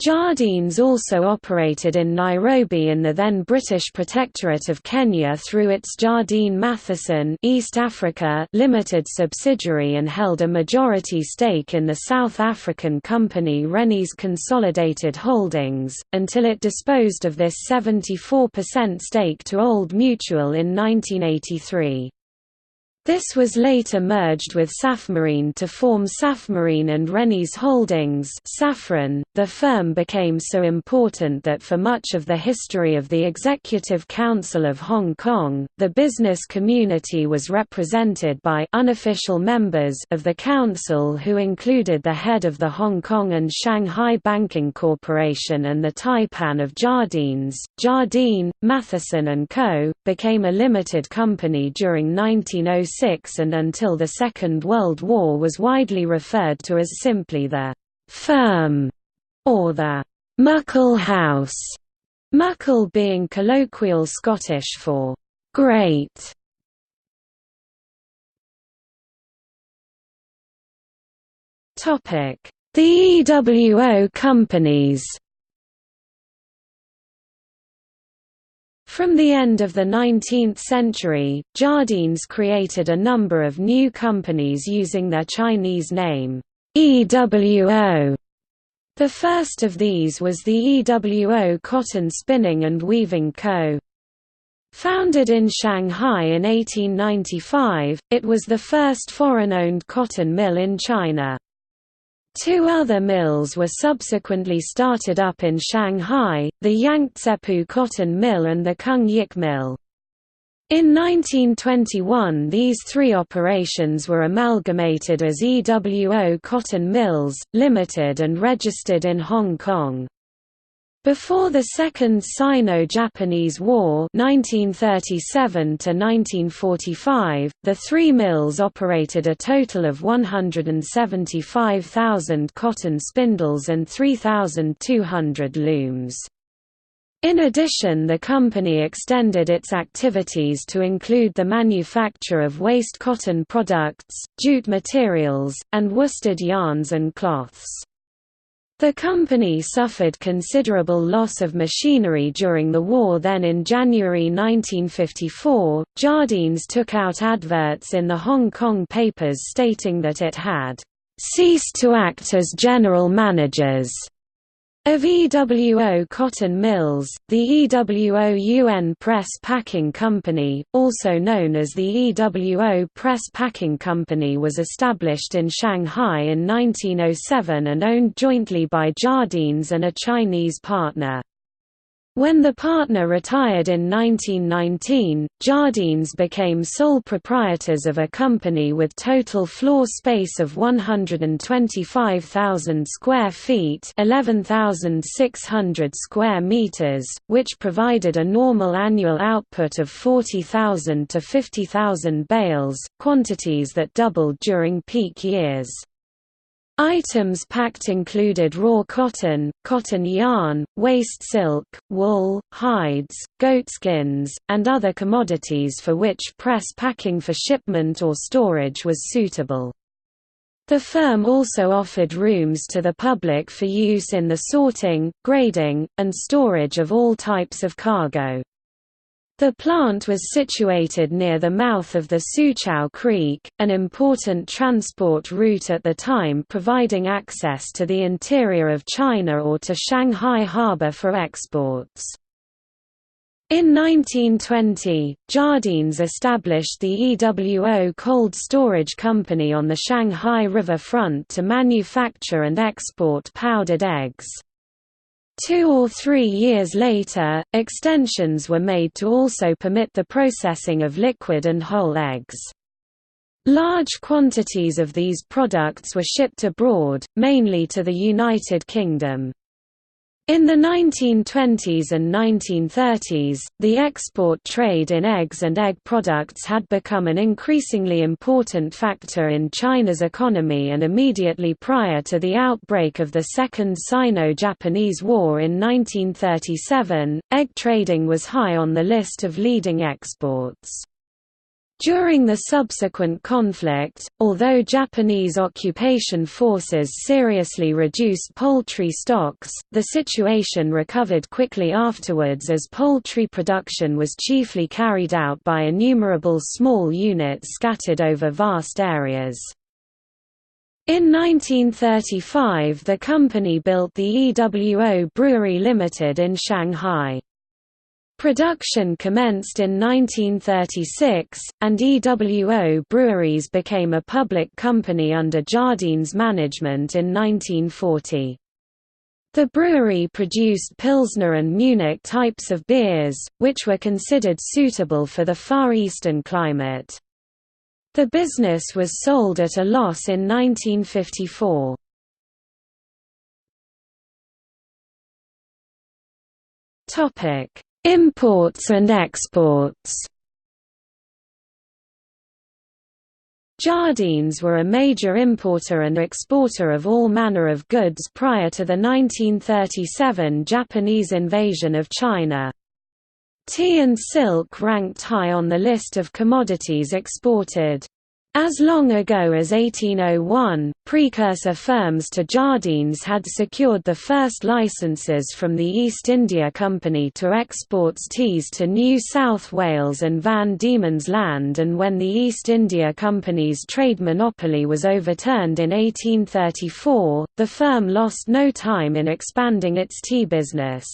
[SPEAKER 1] Jardines also operated in Nairobi in the then British Protectorate of Kenya through its Jardine Matheson East Africa Limited subsidiary and held a majority stake in the South African company Rennie's Consolidated Holdings, until it disposed of this 74% stake to Old Mutual in 1983. This was later merged with Safmarine to form Safmarine and Rennie's Holdings Safran. The firm became so important that for much of the history of the Executive Council of Hong Kong, the business community was represented by unofficial members of the council who included the head of the Hong Kong and Shanghai Banking Corporation and the Taipan of Jardines. Jardine, Matheson Co. became a limited company during 1906 and until the Second World War was widely referred to as simply the firm or the Muckle House, muckle being colloquial Scottish for great. The EWO companies. From the end of the 19th century, Jardines created a number of new companies using their Chinese name, EWO. The first of these was the EWO Cotton Spinning and Weaving Co. Founded in Shanghai in 1895, it was the first foreign-owned cotton mill in China. Two other mills were subsequently started up in Shanghai, the Yangtzepu Cotton Mill and the Kung Yik Mill. In 1921 these three operations were amalgamated as EWO Cotton Mills, Limited and registered in Hong Kong. Before the Second Sino-Japanese War 1937–1945, the three mills operated a total of 175,000 cotton spindles and 3,200 looms. In addition, the company extended its activities to include the manufacture of waste cotton products, jute materials, and worsted yarns and cloths. The company suffered considerable loss of machinery during the war. Then in January 1954, Jardines took out adverts in the Hong Kong papers stating that it had ceased to act as general managers of EWO cotton mills. The EWO UN Press Packing Company, also known as the EWO Press Packing Company, was established in Shanghai in 1907 and owned jointly by Jardines and a Chinese partner. When the partner retired in 1919, Jardines became sole proprietors of a company with total floor space of 125,000 square feet (11,600 square meters), which provided a normal annual output of 40,000 to 50,000 bales, quantities that doubled during peak years. Items packed included raw cotton, cotton yarn, waste silk, wool, hides, goatskins, and other commodities for which press packing for shipment or storage was suitable. The firm also offered rooms to the public for use in the sorting, grading, and storage of all types of cargo. The plant was situated near the mouth of the Soochow Creek, an important transport route at the time, providing access to the interior of China or to Shanghai Harbor for exports. In 1920, Jardines established the EWO Cold Storage Company on the Shanghai River front to manufacture and export powdered eggs. 2 or 3 years later, extensions were made to also permit the processing of liquid and whole eggs. Large quantities of these products were shipped abroad, mainly to the United Kingdom. In the 1920s and 1930s, the export trade in eggs and egg products had become an increasingly important factor in China's economy, and immediately prior to the outbreak of the Second Sino-Japanese War in 1937, egg trading was high on the list of leading exports. During the subsequent conflict, although Japanese occupation forces seriously reduced poultry stocks, the situation recovered quickly afterwards as poultry production was chiefly carried out by innumerable small units scattered over vast areas. In 1935 the company built the EWO Brewery Limited in Shanghai. Production commenced in 1936, and EWO Breweries became a public company under Jardine's management in 1940. The brewery produced Pilsner and Munich types of beers, which were considered suitable for the Far Eastern climate. The business was sold at a loss in 1954. Imports and exports. Jardines were a major importer and exporter of all manner of goods prior to the 1937 Japanese invasion of China. Tea and silk ranked high on the list of commodities exported. As long ago as 1801, precursor firms to Jardines had secured the first licenses from the East India Company to export teas to New South Wales and Van Diemen's Land, and when the East India Company's trade monopoly was overturned in 1834, the firm lost no time in expanding its tea business.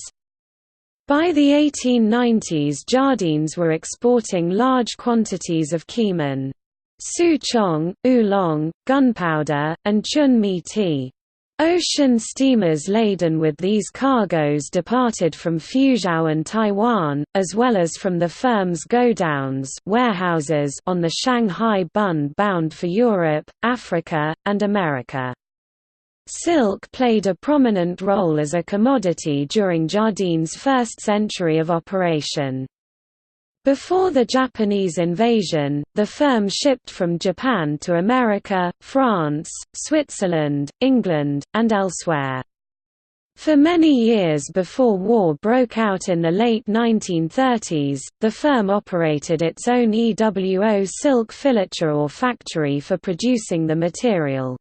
[SPEAKER 1] By the 1890s Jardines were exporting large quantities of Keeman, Souchong, oolong, gunpowder, and chun-mi tea. Ocean steamers laden with these cargoes departed from Fuzhou and Taiwan, as well as from the firm's godowns warehouses on the Shanghai Bund bound for Europe, Africa, and America. Silk played a prominent role as a commodity during Jardine's first century of operation. Before the Japanese invasion, the firm shipped from Japan to America, France, Switzerland, England, and elsewhere. For many years before war broke out in the late 1930s, the firm operated its own EWO silk filature or factory for producing the material.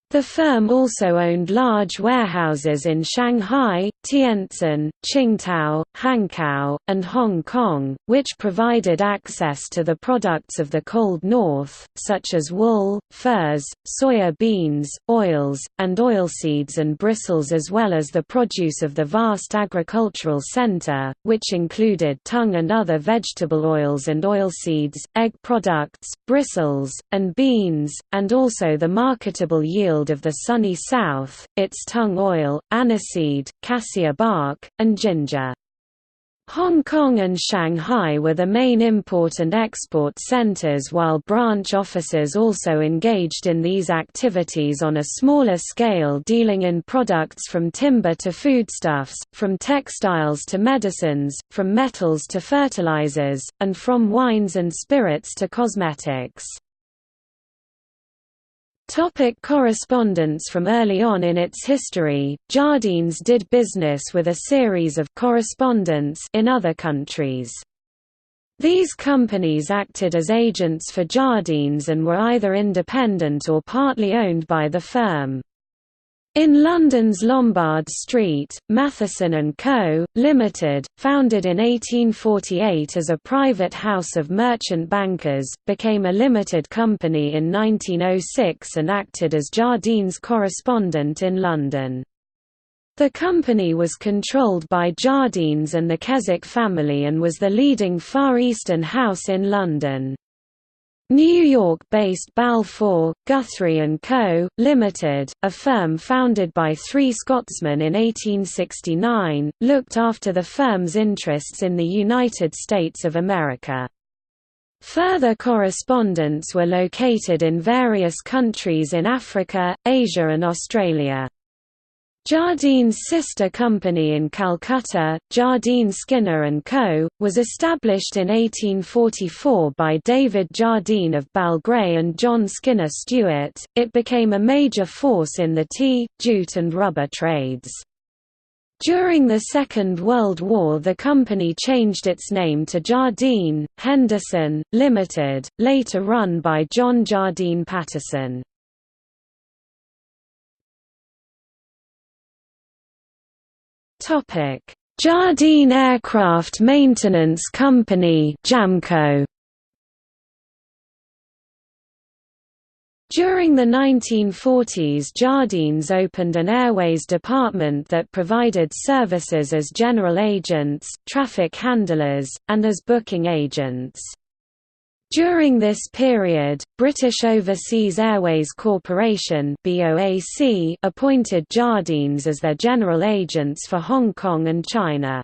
[SPEAKER 1] The firm also owned large warehouses in Shanghai, Tientsin, Qingdao, Hankow, and Hong Kong, which provided access to the products of the Cold North, such as wool, furs, soya beans, oils, and oilseeds and bristles, as well as the produce of the vast agricultural center, which included tung and other vegetable oils and oilseeds, egg products, bristles, and beans, and also the marketable yield of the sunny south, its tung oil, aniseed, cassia bark, and ginger. Hong Kong and Shanghai were the main import and export centers, while branch offices also engaged in these activities on a smaller scale, dealing in products from timber to foodstuffs, from textiles to medicines, from metals to fertilizers, and from wines and spirits to cosmetics. Correspondence. From early on in its history, Jardines did business with a series of correspondents in other countries. These companies acted as agents for Jardines and were either independent or partly owned by the firm. In London's Lombard Street, Matheson Co. Limited, founded in 1848 as a private house of merchant bankers, became a limited company in 1906 and acted as Jardine's correspondent in London. The company was controlled by Jardines and the Keswick family and was the leading Far Eastern house in London. New York-based Balfour, Guthrie & Co., Limited, a firm founded by three Scotsmen in 1869, looked after the firm's interests in the United States of America. Further correspondents were located in various countries in Africa, Asia and Australia. Jardine's sister company in Calcutta, Jardine Skinner & Co., was established in 1844 by David Jardine of Balgray and John Skinner Stewart. It became a major force in the tea, jute and rubber trades. During the Second World War the company changed its name to Jardine, Henderson, Limited, later run by John Jardine Patterson. Jardine Aircraft Maintenance Company (JAMCo). During the 1940s Jardines opened an airways department that provided services as general agents, traffic handlers, and as booking agents. During this period, British Overseas Airways Corporation (BOAC) appointed Jardines as their general agents for Hong Kong and China.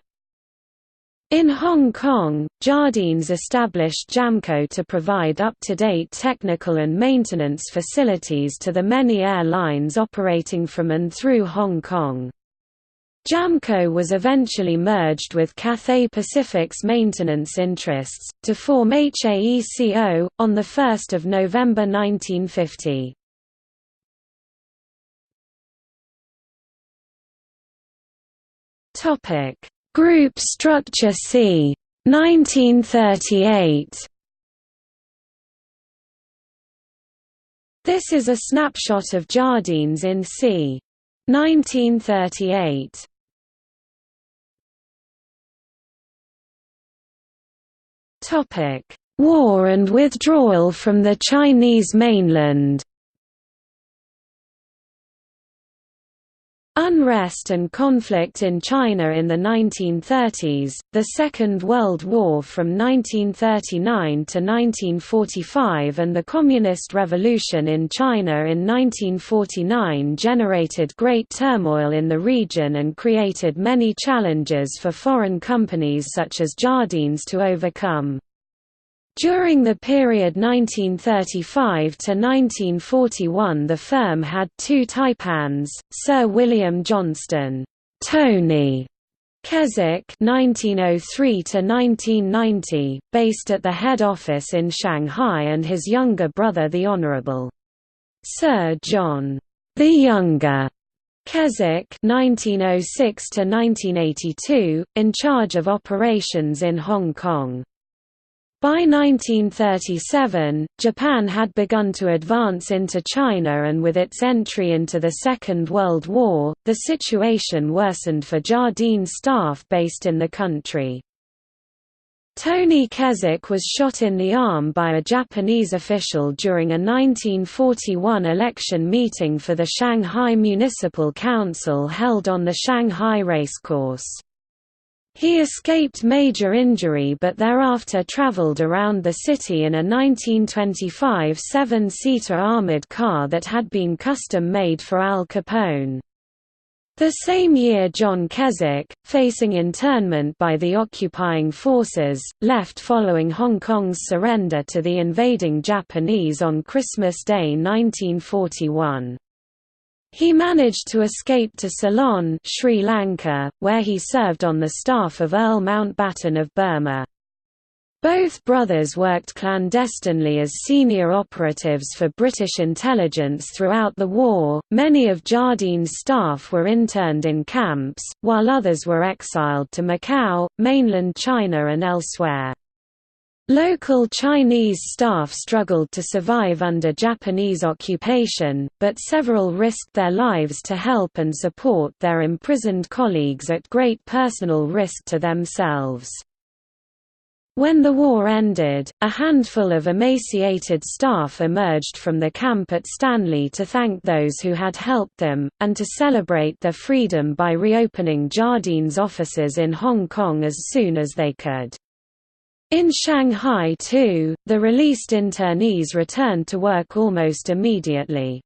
[SPEAKER 1] In Hong Kong, Jardines established JAMCo to provide up-to-date technical and maintenance facilities to the many airlines operating from and through Hong Kong. JAMCo was eventually merged with Cathay Pacific's maintenance interests, to form HAECO, on 1 November 1950. Group structure c. 1938. This is a snapshot of Jardines in c. 1938. War and withdrawal from the Chinese mainland. Unrest and conflict in China in the 1930s, the Second World War from 1939 to 1945 and the Communist Revolution in China in 1949 generated great turmoil in the region and created many challenges for foreign companies such as Jardines to overcome. During the period 1935 to 1941 the firm had two taipans, Sir William Johnston Tony Keswick (1903–1990), based at the head office in Shanghai, and his younger brother the Honourable Sir John the Younger Keswick (1906–1982), in charge of operations in Hong Kong. By 1937, Japan had begun to advance into China, and with its entry into the Second World War, the situation worsened for Jardine staff based in the country. Tony Keswick was shot in the arm by a Japanese official during a 1941 election meeting for the Shanghai Municipal Council held on the Shanghai racecourse. He escaped major injury but thereafter traveled around the city in a 1925 seven-seater armored car that had been custom-made for Al Capone. The same year John Keswick, facing internment by the occupying forces, left following Hong Kong's surrender to the invading Japanese on Christmas Day 1941. He managed to escape to Ceylon, Sri Lanka, where he served on the staff of Earl Mountbatten of Burma. Both brothers worked clandestinely as senior operatives for British intelligence throughout the war. Many of Jardine's staff were interned in camps, while others were exiled to Macau, mainland China, and elsewhere. Local Chinese staff struggled to survive under Japanese occupation, but several risked their lives to help and support their imprisoned colleagues at great personal risk to themselves. When the war ended, a handful of emaciated staff emerged from the camp at Stanley to thank those who had helped them, and to celebrate their freedom by reopening Jardine's offices in Hong Kong as soon as they could. In Shanghai too, the released internees returned to work almost immediately.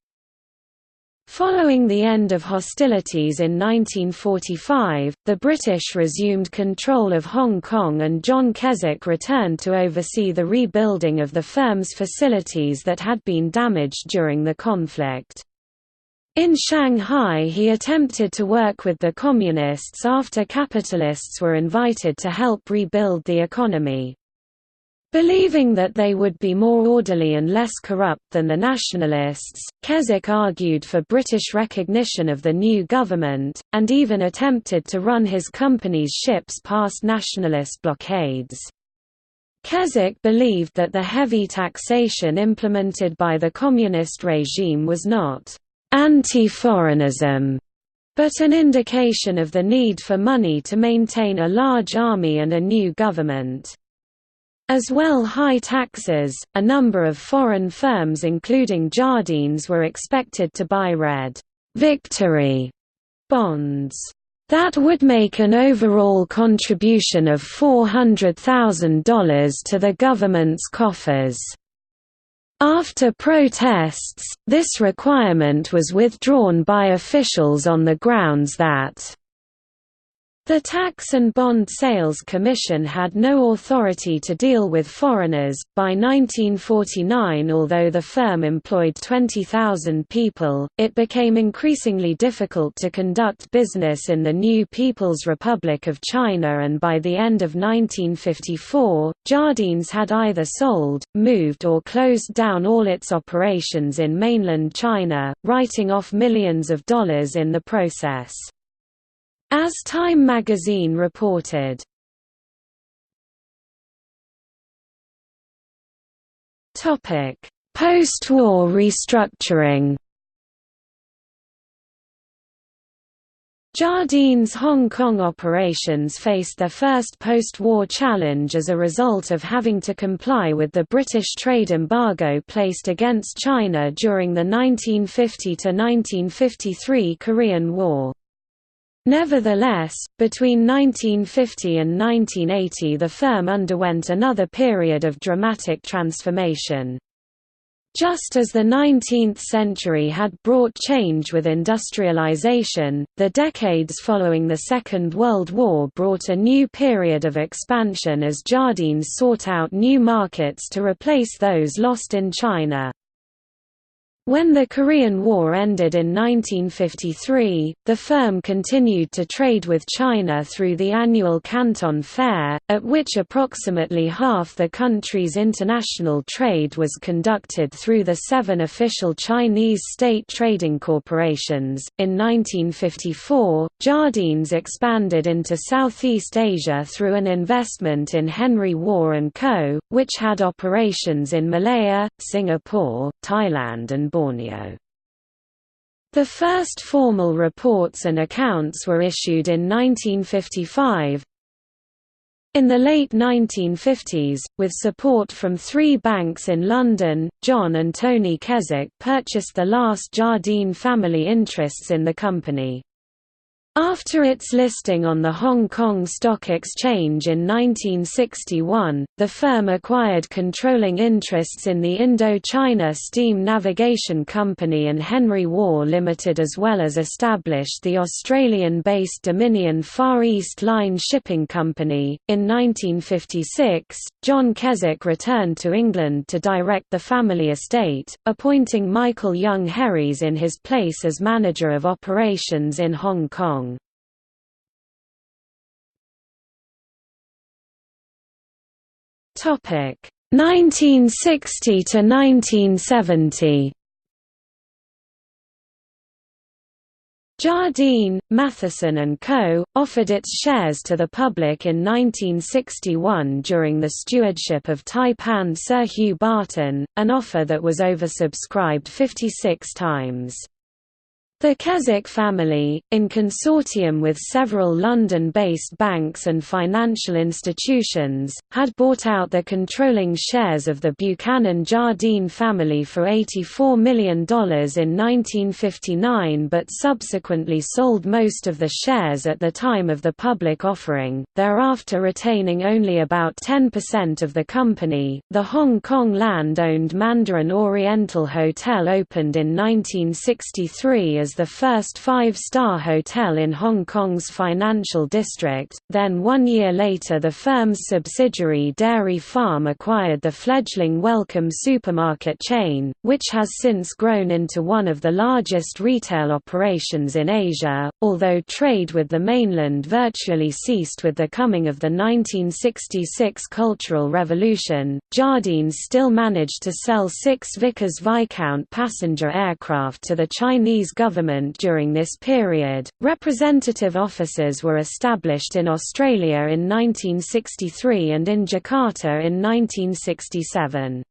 [SPEAKER 1] Following the end of hostilities in 1945, the British resumed control of Hong Kong and John Keswick returned to oversee the rebuilding of the firm's facilities that had been damaged during the conflict. In Shanghai he attempted to work with the Communists after capitalists were invited to help rebuild the economy. Believing that they would be more orderly and less corrupt than the nationalists, Keswick argued for British recognition of the new government, and even attempted to run his company's ships past nationalist blockades. Keswick believed that the heavy taxation implemented by the communist regime was not anti-foreignism, but an indication of the need for money to maintain a large army and a new government. As well, high taxes, a number of foreign firms including Jardines were expected to buy red victory bonds that would make an overall contribution of $400,000 to the government's coffers. After protests, this requirement was withdrawn by officials on the grounds that the Tax and Bond Sales Commission had no authority to deal with foreigners. By 1949, although the firm employed 20,000 people, it became increasingly difficult to conduct business in the new People's Republic of China, and by the end of 1954, Jardines had either sold, moved, or closed down all its operations in mainland China, writing off millions of dollars in the process. As Time magazine reported, post-war restructuring. Jardine's Hong Kong operations faced their first post-war challenge as a result of having to comply with the British trade embargo placed against China during the 1950–1953 Korean War. Nevertheless, between 1950 and 1980 the firm underwent another period of dramatic transformation. Just as the 19th century had brought change with industrialization, the decades following the Second World War brought a new period of expansion as Jardines sought out new markets to replace those lost in China. When the Korean War ended in 1953, the firm continued to trade with China through the annual Canton Fair, at which approximately half the country's international trade was conducted through the 7 official Chinese state trading corporations. In 1954, Jardines expanded into Southeast Asia through an investment in Henry Wharves & Co., which had operations in Malaya, Singapore, Thailand and Borneo. The first formal reports and accounts were issued in 1955. In the late 1950s, with support from 3 banks in London, John and Tony Keswick purchased the last Jardine family interests in the company. After its listing on the Hong Kong Stock Exchange in 1961, the firm acquired controlling interests in the Indo-China Steam Navigation Company and Henry Wharves Limited, as well as established the Australian-based Dominion Far East Line Shipping Company. In 1956, John Keswick returned to England to direct the family estate, appointing Michael Young Herries in his place as manager of operations in Hong Kong. 1960 to 1970. Jardine, Matheson Co. offered its shares to the public in 1961 during the stewardship of Taipan Sir Hugh Barton, an offer that was oversubscribed 56 times. The Keswick family, in consortium with several London-based banks and financial institutions, had bought out the controlling shares of the Buchanan Jardine family for $84 million in 1959 but subsequently sold most of the shares at the time of the public offering, thereafter retaining only about 10% of the company. The Hong Kong land-owned Mandarin Oriental Hotel opened in 1963 as the first five-star hotel in Hong Kong's financial district. Then 1 year later the firm's subsidiary Dairy Farm acquired the fledgling Welcome supermarket chain, which has since grown into one of the largest retail operations in Asia. Although trade with the mainland virtually ceased with the coming of the 1966 Cultural Revolution, Jardine still managed to sell 6 Vickers-Viscount passenger aircraft to the Chinese government during this period. Representative offices were established in Australia in 1963 and in Jakarta in 1967.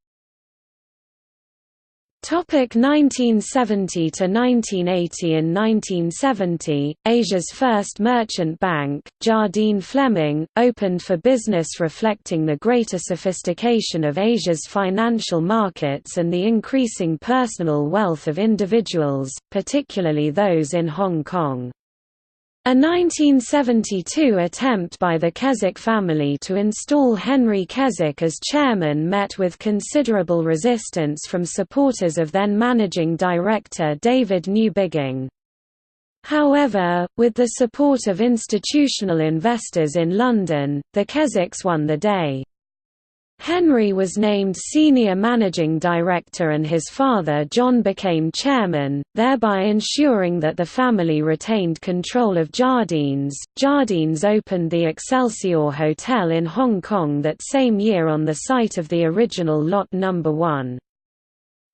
[SPEAKER 1] 1970 to 1980. In 1970, Asia's first merchant bank, Jardine Fleming, opened for business, reflecting the greater sophistication of Asia's financial markets and the increasing personal wealth of individuals, particularly those in Hong Kong. A 1972 attempt by the Keswick family to install Henry Keswick as chairman met with considerable resistance from supporters of then managing director David Newbigging. However, with the support of institutional investors in London, the Keswicks won the day. Henry was named senior managing director and his father John became chairman, thereby ensuring that the family retained control of Jardines. Jardines opened the Excelsior Hotel in Hong Kong that same year on the site of the original Lot No. 1.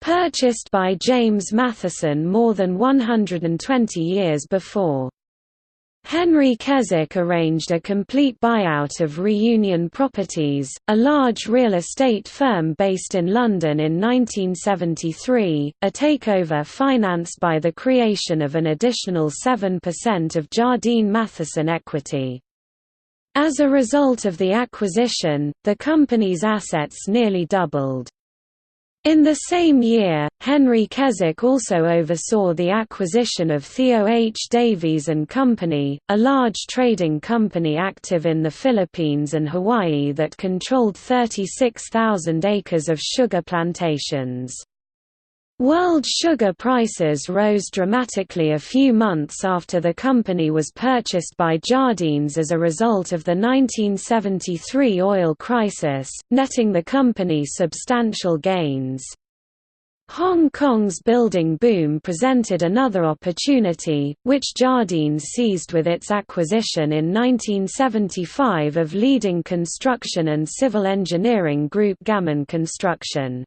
[SPEAKER 1] Purchased by James Matheson more than 120 years before. Henry Keswick arranged a complete buyout of Reunion Properties, a large real estate firm based in London in 1973, a takeover financed by the creation of an additional 7% of Jardine Matheson equity. As a result of the acquisition, the company's assets nearly doubled. In the same year, Henry Keswick also oversaw the acquisition of Theo H. Davies and Company, a large trading company active in the Philippines and Hawaii that controlled 36,000 acres of sugar plantations. World sugar prices rose dramatically a few months after the company was purchased by Jardines as a result of the 1973 oil crisis, netting the company substantial gains. Hong Kong's building boom presented another opportunity, which Jardines seized with its acquisition in 1975 of leading construction and civil engineering group Gammon Construction.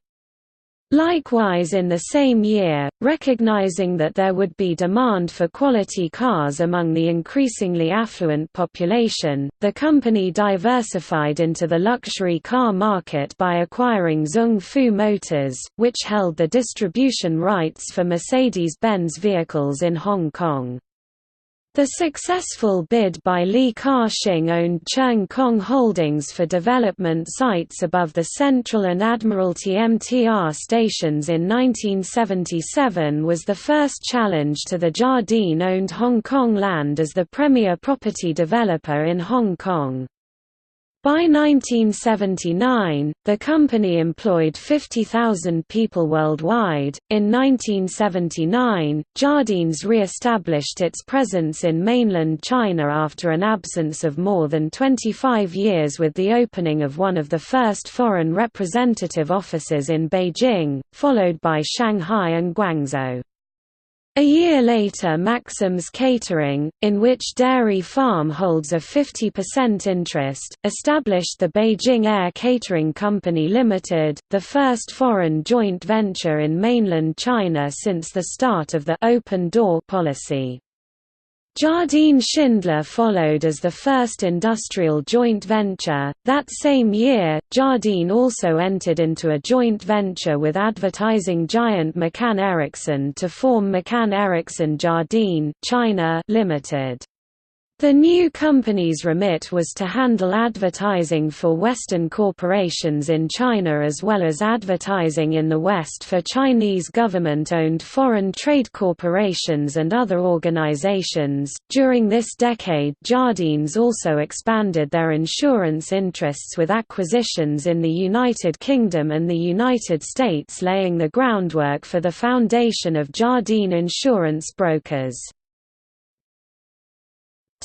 [SPEAKER 1] Likewise in the same year, recognizing that there would be demand for quality cars among the increasingly affluent population, the company diversified into the luxury car market by acquiring Zung Fu Motors, which held the distribution rights for Mercedes-Benz vehicles in Hong Kong. The successful bid by Li Ka-shing-owned Cheung Kong Holdings for development sites above the Central and Admiralty MTR stations in 1977 was the first challenge to the Jardine-owned Hong Kong land as the premier property developer in Hong Kong. By 1979, the company employed 50,000 people worldwide. In 1979, Jardines re-established its presence in mainland China after an absence of more than 25 years with the opening of one of the first foreign representative offices in Beijing, followed by Shanghai and Guangzhou. A year later Maxim's Catering, in which Dairy Farm holds a 50% interest, established the Beijing Air Catering Company Limited, the first foreign joint venture in mainland China since the start of the «open door» policy. Jardine Schindler followed as the first industrial joint venture. That same year, Jardine also entered into a joint venture with advertising giant McCann Erickson to form McCann Erickson Jardine China Limited. The new company's remit was to handle advertising for Western corporations in China as well as advertising in the West for Chinese government-owned foreign trade corporations and other organizations. During this decade, Jardines also expanded their insurance interests with acquisitions in the United Kingdom and the United States, laying the groundwork for the foundation of Jardine Insurance Brokers.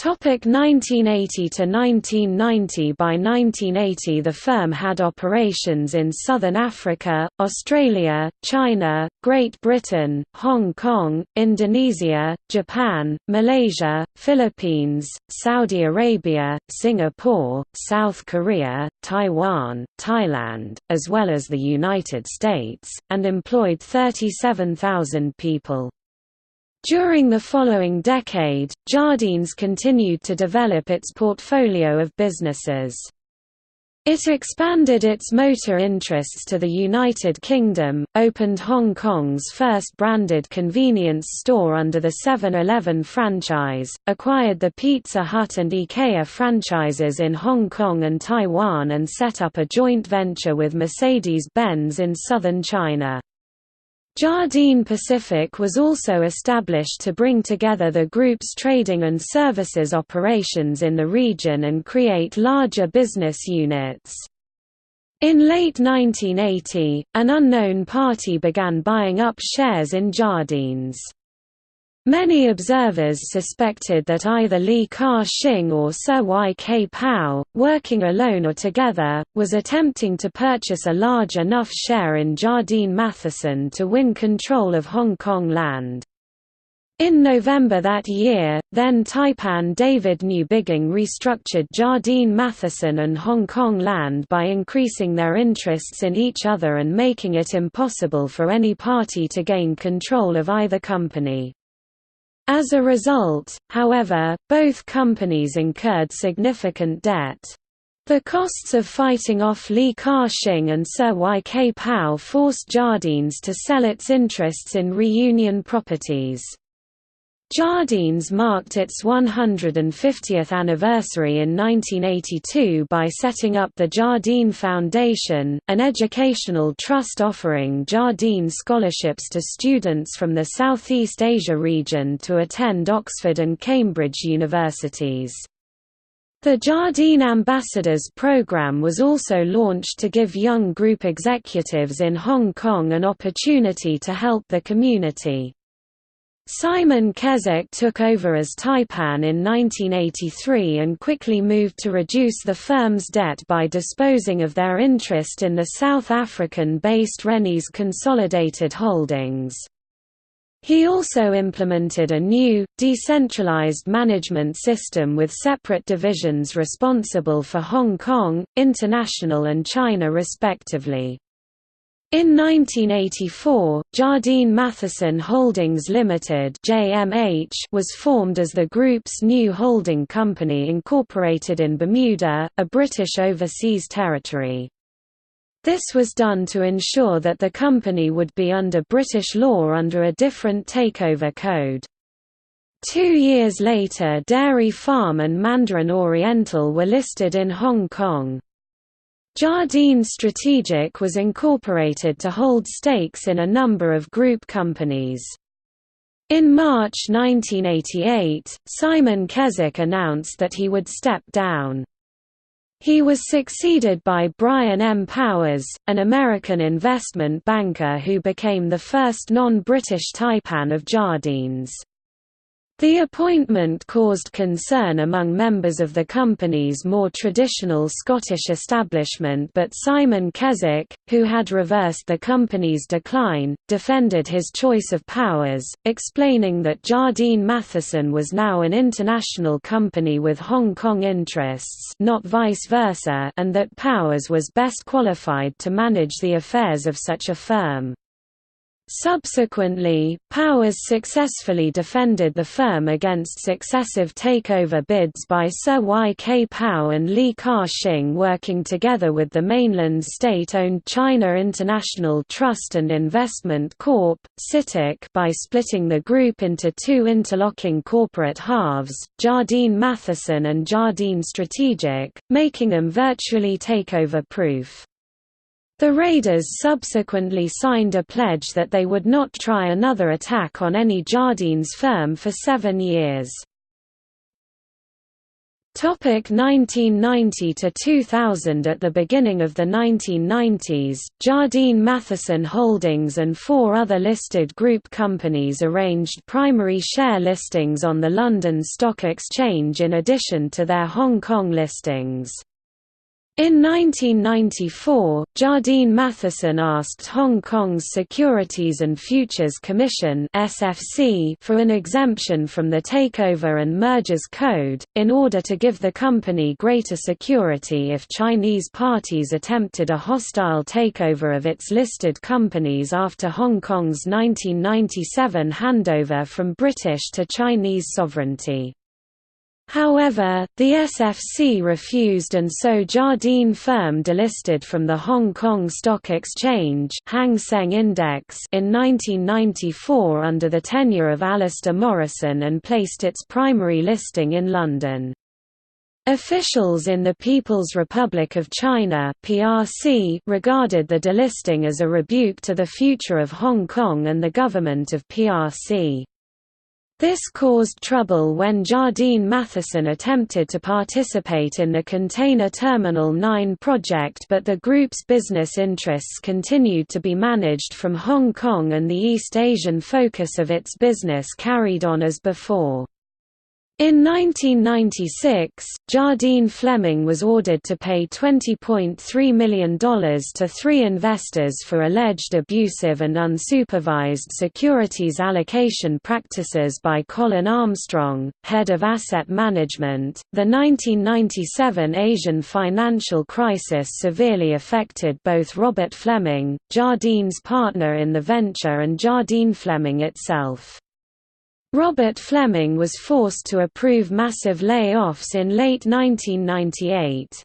[SPEAKER 1] 1980 to 1990. By 1980 the firm had operations in Southern Africa, Australia, China, Great Britain, Hong Kong, Indonesia, Japan, Malaysia, Philippines, Saudi Arabia, Singapore, South Korea, Taiwan, Thailand, as well as the United States, and employed 37,000 people. During the following decade, Jardines continued to develop its portfolio of businesses. It expanded its motor interests to the United Kingdom, opened Hong Kong's first branded convenience store under the 7-Eleven franchise, acquired the Pizza Hut and IKEA franchises in Hong Kong and Taiwan, and set up a joint venture with Mercedes-Benz in southern China. Jardine Pacific was also established to bring together the group's trading and services operations in the region and create larger business units. In late 1980, an unknown party began buying up shares in Jardines. Many observers suspected that either Li Ka-shing or Sir Y.K. Pao, working alone or together, was attempting to purchase a large enough share in Jardine Matheson to win control of Hong Kong land. In November that year, then Taipan David Newbigging restructured Jardine Matheson and Hong Kong land by increasing their interests in each other and making it impossible for any party to gain control of either company. As a result, however, both companies incurred significant debt. The costs of fighting off Li Ka-shing and Sir Y.K. Pao forced Jardines to sell its interests in Reunion Properties. Jardines marked its 150th anniversary in 1982 by setting up the Jardine Foundation, an educational trust offering Jardine scholarships to students from the Southeast Asia region to attend Oxford and Cambridge universities. The Jardine Ambassadors program was also launched to give young group executives in Hong Kong an opportunity to help the community. Simon Keswick took over as Taipan in 1983 and quickly moved to reduce the firm's debt by disposing of their interest in the South African-based Rennie's Consolidated Holdings. He also implemented a new, decentralized management system with separate divisions responsible for Hong Kong, International and China respectively. In 1984, Jardine Matheson Holdings Limited (JMH) was formed as the group's new holding company incorporated in Bermuda, a British overseas territory. This was done to ensure that the company would be under British law under a different takeover code. 2 years later, Dairy Farm and Mandarin Oriental were listed in Hong Kong. Jardine Strategic was incorporated to hold stakes in a number of group companies. In March 1988, Simon Keswick announced that he would step down. He was succeeded by Brian M. Powers, an American investment banker who became the first non-British Taipan of Jardines. The appointment caused concern among members of the company's more traditional Scottish establishment, but Simon Keswick, who had reversed the company's decline, defended his choice of Powers, explaining that Jardine Matheson was now an international company with Hong Kong interests, not vice versa, and that Powers was best qualified to manage the affairs of such a firm. Subsequently, Powers successfully defended the firm against successive takeover bids by Sir Y. K. Pao and Li Ka-shing, working together with the mainland's state-owned China International Trust and Investment Corp. (CITIC) by splitting the group into two interlocking corporate halves, Jardine Matheson and Jardine Strategic, making them virtually takeover-proof. The raiders subsequently signed a pledge that they would not try another attack on any Jardine's firm for 7 years. 1990 to 2000. At the beginning of the 1990s, Jardine Matheson Holdings and 4 other listed group companies arranged primary share listings on the London Stock Exchange in addition to their Hong Kong listings. In 1994, Jardine Matheson asked Hong Kong's Securities and Futures Commission (SFC) for an exemption from the Takeover and Mergers Code, in order to give the company greater security if Chinese parties attempted a hostile takeover of its listed companies after Hong Kong's 1997 handover from British to Chinese sovereignty. However, the SFC refused, and so Jardine firm delisted from the Hong Kong Stock Exchange Hang Seng Index in 1994 under the tenure of Alistair Morrison and placed its primary listing in London. Officials in the People's Republic of China (PRC) regarded the delisting as a rebuke to the future of Hong Kong and the government of PRC. This caused trouble when Jardine Matheson attempted to participate in the Container Terminal 9 project, but the group's business interests continued to be managed from Hong Kong and the East Asian focus of its business carried on as before. In 1996, Jardine Fleming was ordered to pay $20.3 million to 3 investors for alleged abusive and unsupervised securities allocation practices by Colin Armstrong, head of asset management. The 1997 Asian financial crisis severely affected both Robert Fleming, Jardine's partner in the venture, and Jardine Fleming itself. Robert Fleming was forced to approve massive layoffs in late 1998.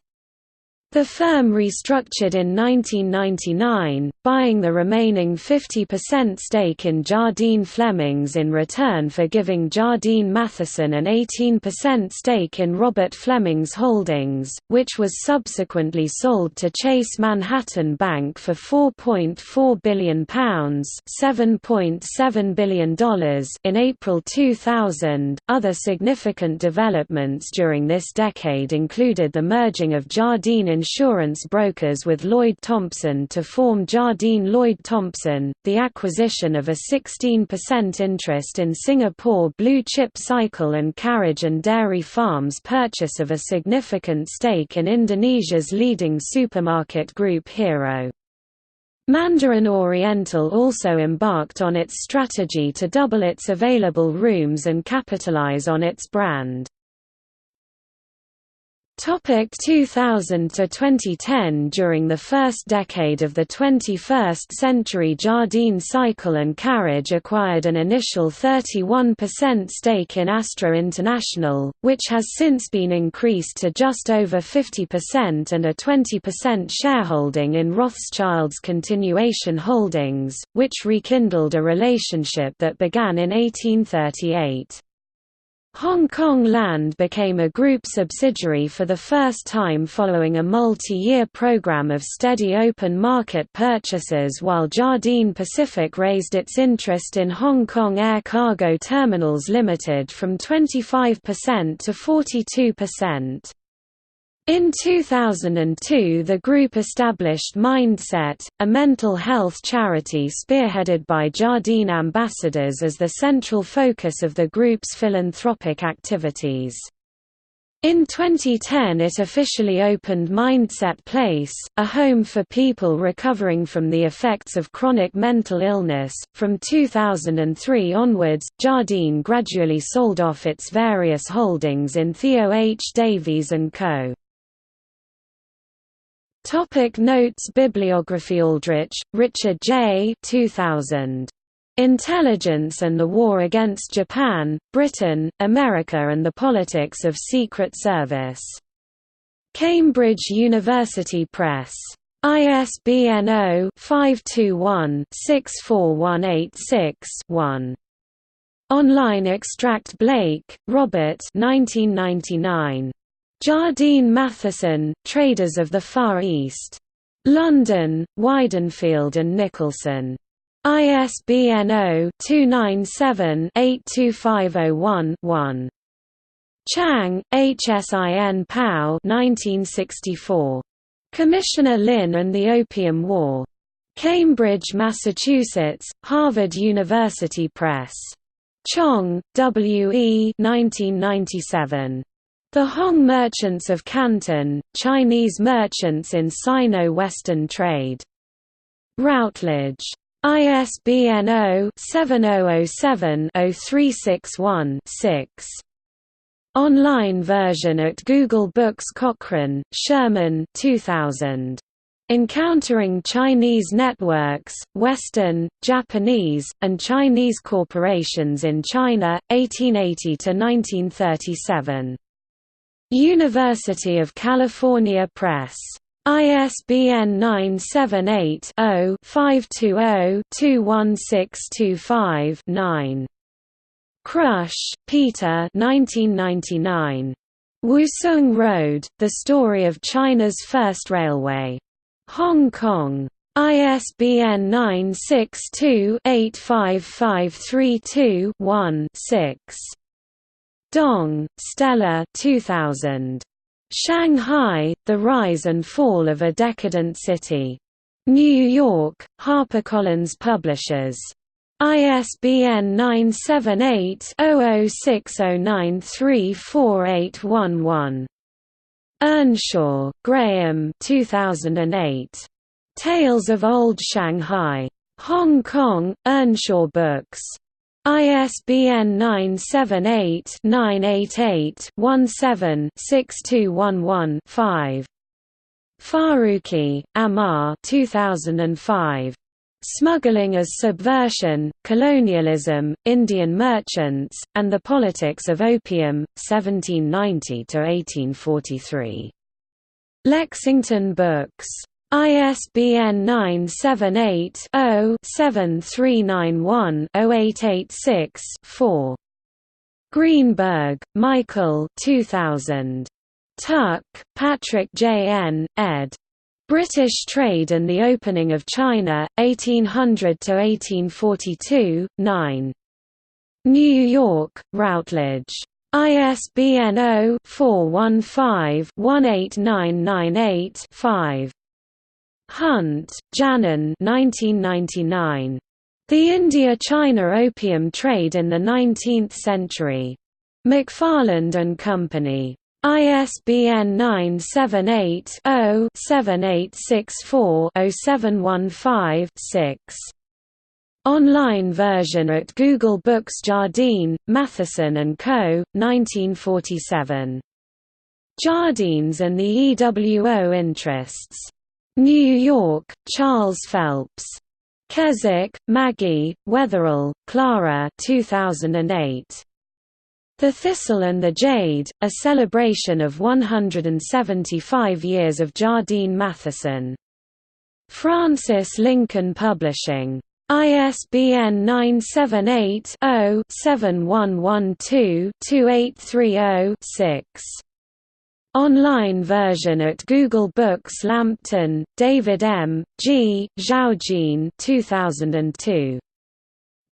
[SPEAKER 1] The firm restructured in 1999, buying the remaining 50% stake in Jardine Flemings in return for giving Jardine Matheson an 18% stake in Robert Fleming's holdings, which was subsequently sold to Chase Manhattan Bank for £4.4 billion ($7.7 billion) in April 2000. Other significant developments during this decade included the merging of Jardine insurance brokers with Lloyd Thompson to form Jardine Lloyd Thompson, the acquisition of a 16% interest in Singapore blue chip cycle and carriage and dairy farms, purchase of a significant stake in Indonesia's leading supermarket group Hero. Mandarin Oriental also embarked on its strategy to double its available rooms and capitalize on its brand. 2000 to 2010. During the first decade of the 21st century, Jardine Cycle and Carriage acquired an initial 31% stake in Astra International, which has since been increased to just over 50%, and a 20% shareholding in Rothschild's Continuation Holdings, which rekindled a relationship that began in 1838. Hong Kong Land became a group subsidiary for the first time following a multi-year program of steady open market purchases, while Jardine Pacific raised its interest in Hong Kong Air Cargo Terminals Limited from 25% to 42%. In 2002, the group established Mindset, a mental health charity spearheaded by Jardine ambassadors, as the central focus of the group's philanthropic activities. In 2010, it officially opened Mindset Place, a home for people recovering from the effects of chronic mental illness. From 2003 onwards, Jardine gradually sold off its various holdings in Theo H. Davies & Co. Topic Notes Bibliography Aldrich, Richard J. 2000. Intelligence and the War Against Japan, Britain, America and the Politics of Secret Service. Cambridge University Press. ISBN 0-521-64186-1. Online extract Blake, Robert 1999. Jardine Matheson, Traders of the Far East. London, Weidenfeld and Nicholson. ISBN 0-297-82501-1. Chang, Hsin Pao 1964. Commissioner Lin and the Opium War. Cambridge, Massachusetts, Harvard University Press. Chong, W. E. 1997. The Hong Merchants of Canton, Chinese Merchants in Sino-Western Trade. Routledge. ISBN 0-7007-0361-6. Online version at Google Books. Cochrane, Sherman 2000. Encountering Chinese Networks, Western, Japanese, and Chinese Corporations in China, 1880–1937. University of California Press. ISBN 978-0-520-21625-9. Crush, Peter 1999. Wusong Road, The Story of China's First Railway. Hong Kong. ISBN 962-85532-1-6. Dong, Stella 2000. Shanghai, The Rise and Fall of a Decadent City. New York, HarperCollins Publishers. ISBN 978-0060934811. Earnshaw, Graham 2008. Tales of Old Shanghai. Hong Kong, Earnshaw Books. ISBN 978-988-17-6211-5. Farooqi, Amar 2005. Smuggling as Subversion, Colonialism, Indian Merchants, and the Politics of Opium, 1790–1843. Lexington Books. ISBN 978-0-7391-0886-4. Greenberg, Michael 2000. Tuck, Patrick J. N., ed. British Trade and the Opening of China, 1800–1842, 9. New York, Routledge. ISBN 0-415-18998-5. Hunt, Janan 1999. The India–China Opium Trade in the 19th Century. McFarland and Company. ISBN 978-0-7864-0715-6. Online version at Google Books. Jardine, Matheson Co., 1947. Jardines and the EWO Interests. New York, Charles Phelps. Keswick, Maggie, Wetherell, Clara 2008. The Thistle and the Jade, a celebration of 175 years of Jardine Matheson. Francis Lincoln Publishing. ISBN 978-0-7112-2830-6. Online version at Google Books. Lampton, David M., G., Zhaojin 2002.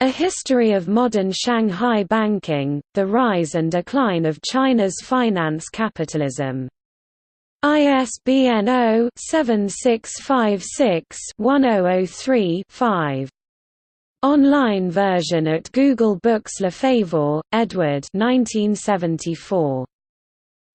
[SPEAKER 1] A History of Modern Shanghai Banking, The Rise and Decline of China's Finance Capitalism. ISBN 0-7656-1003-5. Online version at Google Books. Lefevre, Edward 1974.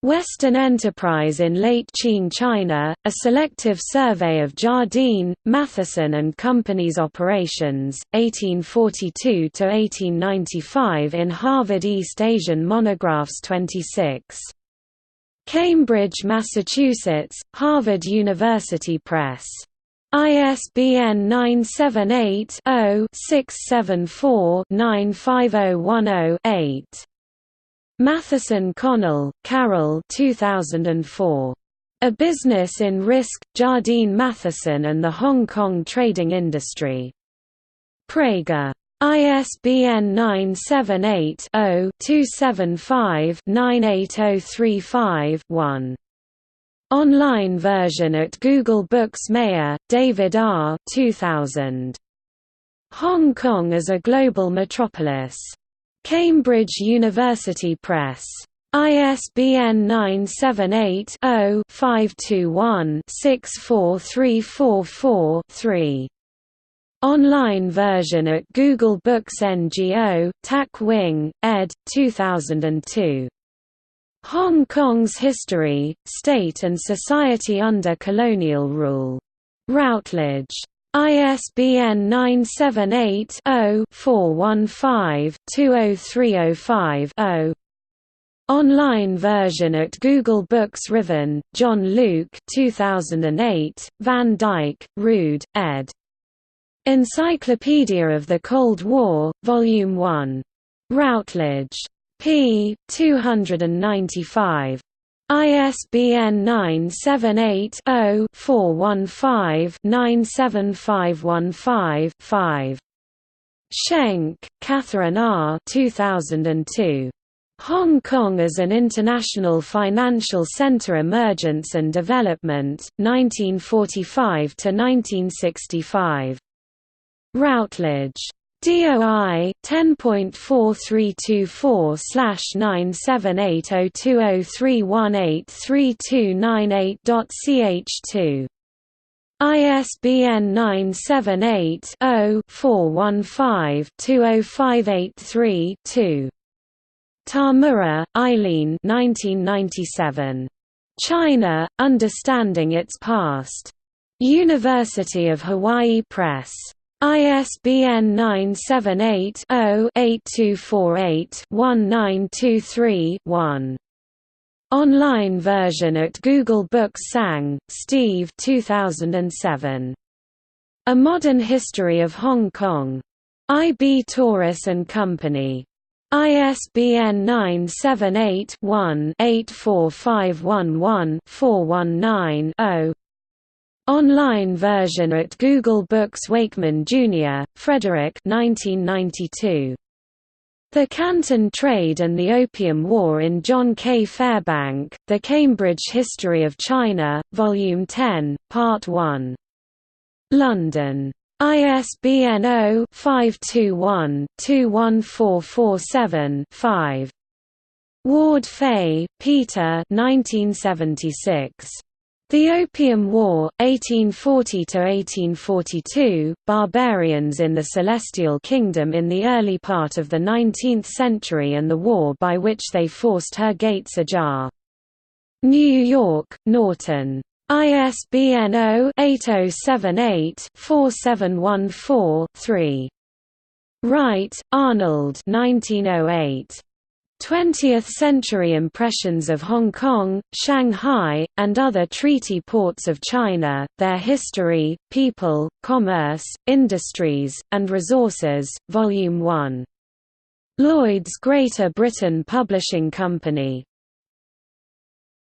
[SPEAKER 1] Western Enterprise in Late Qing China, a selective survey of Jardine, Matheson and Company's operations, 1842–1895 in Harvard East Asian Monographs 26. Cambridge, Massachusetts, Harvard University Press. ISBN 978-0-674-95010-8. Matheson Co, Carol 2004. A Business in Risk, Jardine Matheson and the Hong Kong Trading Industry. Prager. ISBN 978-0-275-98035-1. Online version at Google Books. Mayer, David R. 2000. Hong Kong as a Global Metropolis. Cambridge University Press. ISBN 978-0-521-64344-3. Online version at Google Books. NGO, Tak Wing, ed. 2002. Hong Kong's History, State and Society under Colonial Rule. Routledge. ISBN 978-0-415-20305-0. Online version at Google Books. Riven, John Luke 2008, Van Dyke, Rood, ed. Encyclopedia of the Cold War, Volume 1. Routledge. p. 295. ISBN 978-0-415-97515-5. Schenk, Catherine R. 2002. Hong Kong as an International Financial Centre. Emergence and Development, 1945–1965. Routledge. DOI 10.4324797802031832998.ch2. ISBN 978-0-415-20583-2. Tamura, Eileen 1997. China, Understanding Its Past. University of Hawaii Press. ISBN 978-0-8248-1923-1. Online version at Google Books. Sang, Steve 2007. A Modern History of Hong Kong. I.B. Tauris and Company. ISBN 978-1-84511-419-0. Online version at Google Books. Wakeman, Jr., Frederick 1992. The Canton Trade and the Opium War in John K. Fairbank, The Cambridge History of China, Volume 10, Part 1. London. ISBN 0-521-21447-5. Ward Fay, Peter 1976. The Opium War, 1840–1842, Barbarians in the Celestial Kingdom in the early part of the 19th century and the war by which they forced her gates ajar. New York, Norton. ISBN 0-8078-4714-3. Wright, Arnold 1908. 20th-century impressions of Hong Kong, Shanghai, and other treaty ports of China, their history, people, commerce, industries, and resources, Volume 1. Lloyd's Greater Britain Publishing Company.